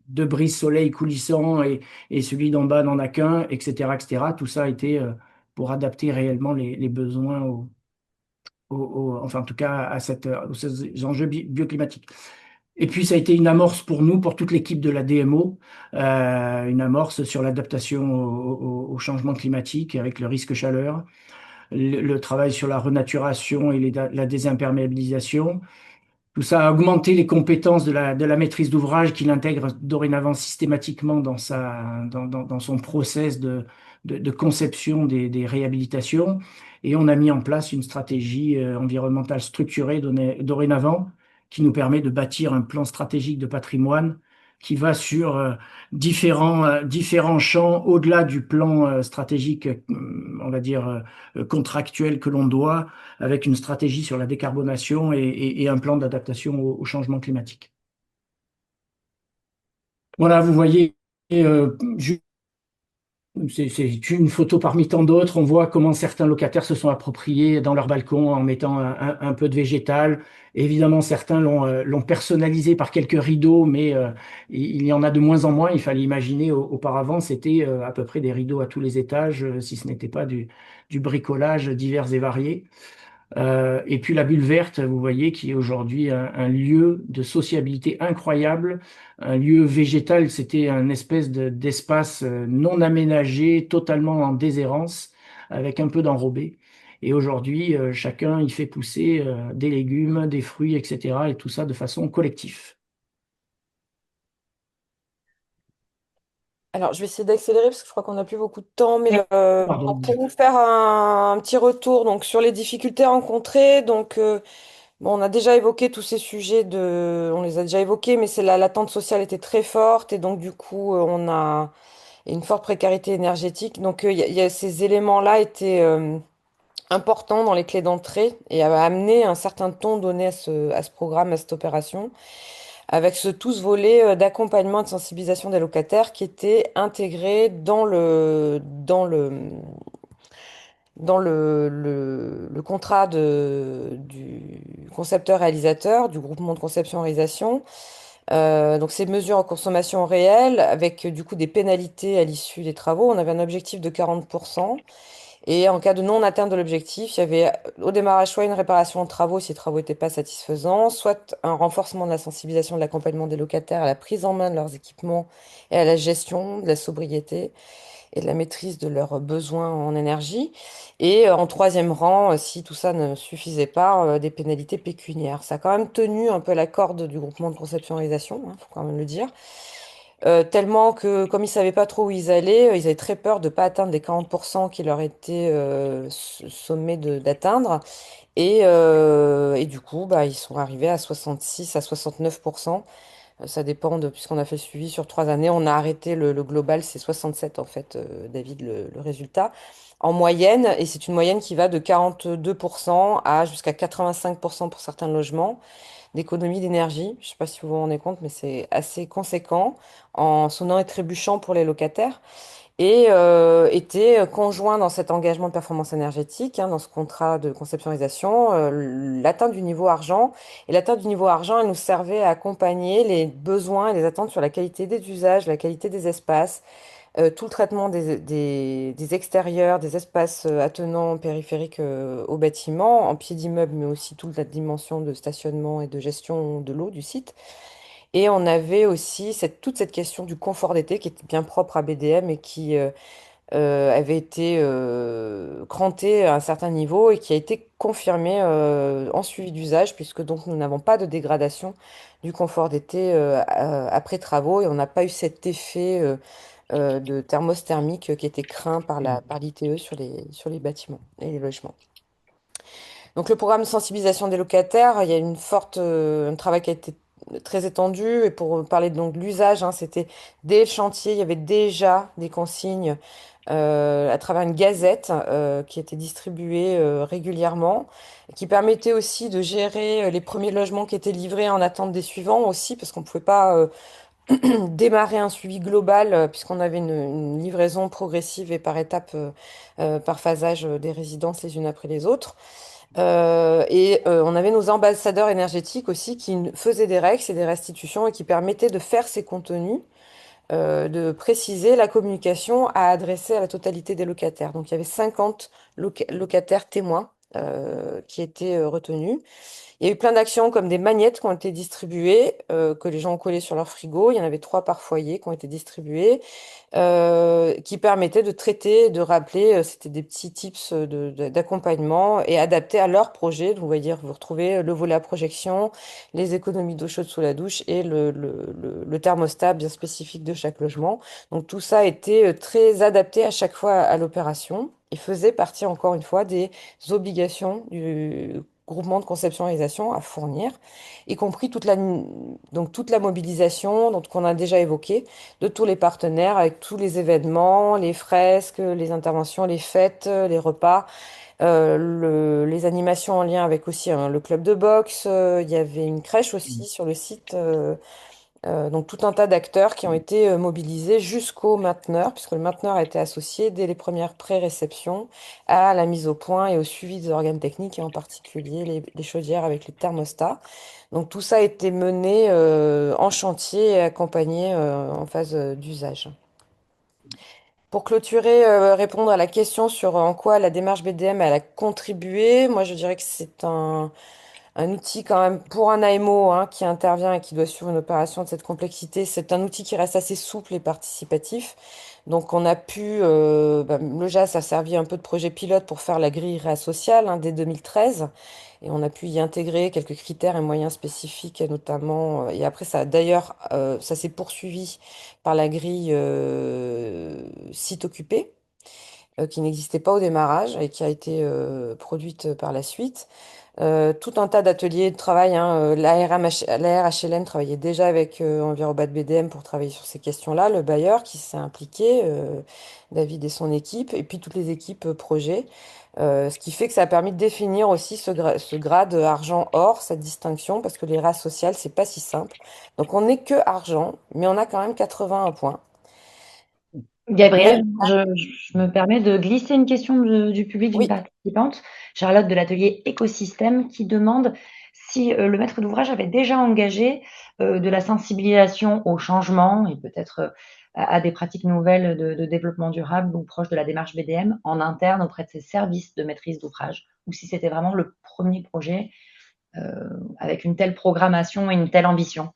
brise-soleil coulissants et celui d'en bas n'en a qu'un, etc., etc. Tout ça a été pour adapter réellement les besoins enfin en tout cas aux ces enjeux bioclimatiques. Et puis ça a été une amorce pour nous, pour toute l'équipe de la DMO, une amorce sur l'adaptation au changement climatique avec le risque chaleur, le travail sur la renaturation et la désimperméabilisation. Tout ça a augmenté les compétences de la maîtrise d'ouvrage qu'il intègre dorénavant systématiquement dans son process de conception des réhabilitations. Et on a mis en place une stratégie environnementale structurée dorénavant qui nous permet de bâtir un plan stratégique de patrimoine qui va sur différents champs au-delà du plan stratégique, on va dire, contractuel que l'on doit, avec une stratégie sur la décarbonation et un plan d'adaptation au changement climatique. Voilà, vous voyez, c'est une photo parmi tant d'autres. On voit comment certains locataires se sont appropriés dans leur balcon en mettant un peu de végétal. Évidemment, certains l'ont personnalisé par quelques rideaux, mais il y en a de moins en moins. Il fallait imaginer auparavant, c'était à peu près des rideaux à tous les étages, si ce n'était pas du bricolage divers et variés. Et puis la bulle verte, vous voyez, qui est aujourd'hui un lieu de sociabilité incroyable, un lieu végétal. C'était un espèce d'espace non aménagé, totalement en déshérence, avec un peu d'enrobé. Et aujourd'hui, chacun y fait pousser des légumes, des fruits, etc. Et tout ça de façon collective. Alors, je vais essayer d'accélérer parce que je crois qu'on n'a plus beaucoup de temps, mais Pardon. pour vous faire un petit retour donc, sur les difficultés rencontrées, bon, on a déjà évoqué tous ces sujets on les a déjà évoqués, mais c'est l'attente sociale était très forte et donc du coup, on a une forte précarité énergétique. Donc, ces éléments-là étaient importants dans les clés d'entrée et avaient amené un certain ton donné à ce programme, à cette opération, avec tout ce volet d'accompagnement et de sensibilisation des locataires qui était intégré dans le contrat du concepteur-réalisateur, du groupement de conception-réalisation. Donc ces mesures en consommation réelle, avec du coup des pénalités à l'issue des travaux, on avait un objectif de 40%. Et en cas de non-atteinte de l'objectif, il y avait au démarrage soit une réparation de travaux si les travaux n'étaient pas satisfaisants, soit un renforcement de la sensibilisation de l'accompagnement des locataires à la prise en main de leurs équipements et à la gestion de la sobriété et de la maîtrise de leurs besoins en énergie. Et en troisième rang, si tout ça ne suffisait pas, des pénalités pécuniaires. Ça a quand même tenu un peu la corde du groupement de conception-réalisation, faut quand même le dire. Tellement que, comme ils savaient pas trop où ils allaient, ils avaient très peur de ne pas atteindre les 40% qui leur étaient sommés d'atteindre. Et du coup, bah, ils sont arrivés à 66 à 69%. Ça dépend puisqu'on a fait le suivi sur 3 années. On a arrêté le global, c'est 67 en fait, David, le résultat. En moyenne, et c'est une moyenne qui va de 42% à jusqu'à 85% pour certains logements d'économie d'énergie. Je ne sais pas si vous vous rendez compte, mais c'est assez conséquent en sonnant et trébuchant pour les locataires. Et était conjoint dans cet engagement de performance énergétique, dans ce contrat de conceptualisation, l'atteinte du niveau argent. Et l'atteinte du niveau argent, elle nous servait à accompagner les besoins et les attentes sur la qualité des usages, la qualité des espaces, tout le traitement des extérieurs, des espaces attenants périphériques au bâtiment, en pied d'immeuble, mais aussi toute la dimension de stationnement et de gestion de l'eau du site. Et on avait aussi toute cette question du confort d'été qui était bien propre à BDM et qui avait été crantée à un certain niveau et qui a été confirmée en suivi d'usage, puisque donc nous n'avons pas de dégradation du confort d'été après travaux et on n'a pas eu cet effet de thermos thermique qui était craint par l'ITE sur les bâtiments et les logements. Donc le programme de sensibilisation des locataires, il y a un travail qui a été très étendu. Et pour parler donc de l'usage, c'était dès le chantier, il y avait déjà des consignes à travers une gazette qui était distribuée régulièrement, qui permettait aussi de gérer les premiers logements qui étaient livrés en attente des suivants aussi, parce qu'on ne pouvait pas démarrer un suivi global, puisqu'on avait une livraison progressive et par étape, par phasage des résidences les unes après les autres. On avait nos ambassadeurs énergétiques aussi qui faisaient des règles et des restitutions et qui permettaient de faire ces contenus, de préciser la communication à adresser à la totalité des locataires. Donc il y avait 50 locataires témoins qui étaient retenus. Il y a eu plein d'actions comme des magnettes qui ont été distribuées, que les gens ont collées sur leur frigo. Il y en avait 3 par foyer qui ont été distribuées, qui permettaient de traiter, de rappeler, c'était des petits tips d'accompagnement et adaptés à leur projet. Donc, vous voyez, vous retrouvez le volet à projection, les économies d'eau chaude sous la douche et le thermostat bien spécifique de chaque logement. Donc tout ça était très adapté à chaque fois à l'opération et faisait partie, encore une fois, des obligations du groupement de conception-réalisation à fournir, y compris toute la mobilisation qu'on a déjà évoquée de tous les partenaires avec tous les événements, les fresques, les interventions, les fêtes, les repas, les animations en lien avec aussi le club de boxe. Il y avait une crèche aussi sur le site. Donc tout un tas d'acteurs qui ont été mobilisés jusqu'au mainteneur, puisque le mainteneur a été associé dès les premières pré-réceptions à la mise au point et au suivi des organes techniques, et en particulier les chaudières avec les thermostats. Donc tout ça a été mené en chantier et accompagné en phase d'usage. Pour clôturer, répondre à la question sur en quoi la démarche BDM elle a contribué, moi je dirais que c'est un outil quand même pour un AMO hein, qui intervient et qui doit suivre une opération de cette complexité. C'est un outil qui reste assez souple et participatif. Donc on a pu, le JAS a servi un peu de projet pilote pour faire la grille REA sociale hein, dès 2013. Et on a pu y intégrer quelques critères et moyens spécifiques, et notamment, et après ça, d'ailleurs, ça s'est poursuivi par la grille site occupé, qui n'existait pas au démarrage et qui a été produite par la suite. Tout un tas d'ateliers de travail. Hein, la RHLM travaillait déjà avec Envirobat BDM pour travailler sur ces questions-là. Le bailleur qui s'est impliqué, David et son équipe, et puis toutes les équipes projet. Ce qui fait que ça a permis de définir aussi ce grade argent-or, cette distinction, parce que les races sociales, c'est pas si simple. Donc on n'est que argent, mais on a quand même 81 points. Gabriel, je me permets de glisser une question du public d'une Oui. participante, Charlotte de l'atelier Écosystème, qui demande si le maître d'ouvrage avait déjà engagé de la sensibilisation au changement et peut-être à des pratiques nouvelles de développement durable ou proche de la démarche BDM en interne auprès de ses services de maîtrise d'ouvrage, ou si c'était vraiment le premier projet avec une telle programmation et une telle ambition.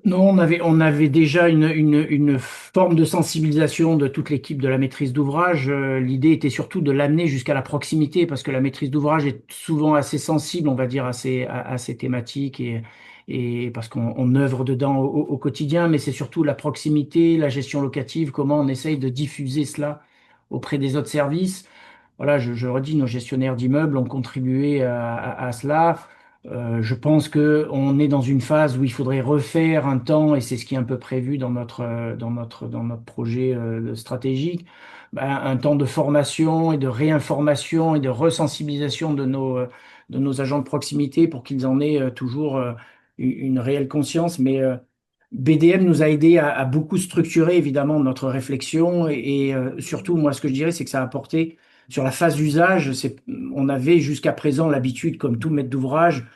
Non, on avait déjà une forme de sensibilisation de toute l'équipe de la maîtrise d'ouvrage. L'idée était surtout de l'amener jusqu'à la proximité, parce que la maîtrise d'ouvrage est souvent assez sensible, on va dire, à ces thématiques, et parce qu'on œuvre dedans au quotidien, mais c'est surtout la proximité, la gestion locative, comment on essaye de diffuser cela auprès des autres services. Voilà, je redis, nos gestionnaires d'immeubles ont contribué à cela. Je pense qu'on est dans une phase où il faudrait refaire un temps, et c'est ce qui est un peu prévu dans notre projet stratégique, un temps de formation et de réinformation et de resensibilisation de nos agents de proximité pour qu'ils en aient toujours une réelle conscience. Mais BDM nous a aidé à beaucoup structurer évidemment notre réflexion, et surtout, moi, ce que je dirais, c'est que ça a apporté sur la phase d'usage. On avait jusqu'à présent l'habitude, comme tout maître d'ouvrage,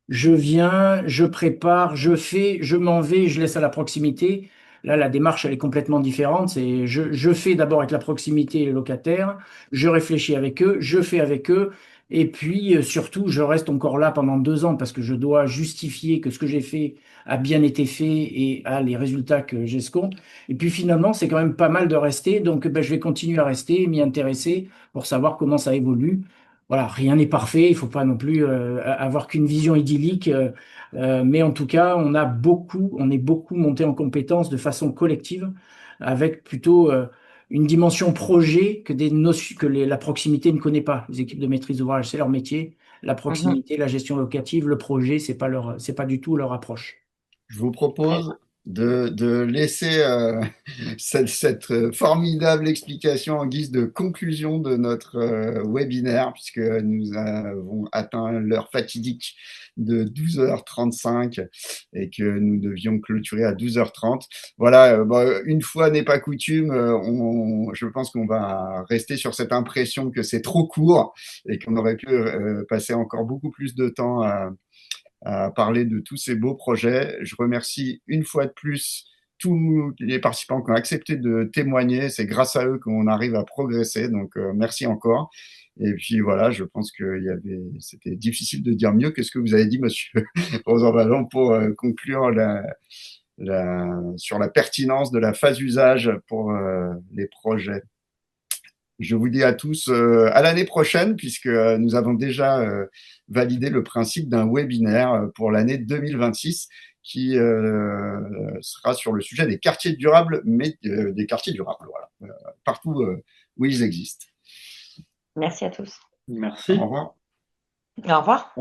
je viens, je prépare, je fais, je m'en vais, je laisse à la proximité. Là, la démarche, elle est complètement différente. C'est je fais d'abord avec la proximité et les locataires, je réfléchis avec eux, je fais avec eux, et puis surtout, je reste encore là pendant 2 ans parce que je dois justifier que ce que j'ai fait a bien été fait et a les résultats que j'escompte. Et puis finalement, c'est quand même pas mal de rester, donc ben, je vais continuer à rester, m'y intéresser pour savoir comment ça évolue. Voilà, rien n'est parfait, il ne faut pas non plus avoir qu'une vision idyllique, mais en tout cas, on est beaucoup monté en compétences de façon collective, avec plutôt une dimension projet que la proximité ne connaît pas. Les équipes de maîtrise d'ouvrage, c'est leur métier. La proximité, la gestion locative, le projet, c'est pas du tout leur approche. Je vous propose de laisser cette formidable explication en guise de conclusion de notre webinaire, puisque nous avons atteint l'heure fatidique de 12h35 et que nous devions clôturer à 12h30. Voilà, une fois n'est pas coutume, je pense qu'on va rester sur cette impression que c'est trop court et qu'on aurait pu passer encore beaucoup plus de temps à parler de tous ces beaux projets. Je remercie une fois de plus tous les participants qui ont accepté de témoigner. C'est grâce à eux qu'on arrive à progresser. Donc, merci encore. Et puis voilà, je pense que c'était difficile de dire mieux que ce que vous avez dit, monsieur Rosanvallon, pour conclure sur la pertinence de la phase usage pour les projets. Je vous dis à tous à l'année prochaine, puisque nous avons déjà validé le principe d'un webinaire pour l'année 2026 qui sera sur le sujet des quartiers durables, mais des quartiers durables, voilà, partout où ils existent. Merci à tous. Merci. Au revoir. Au revoir.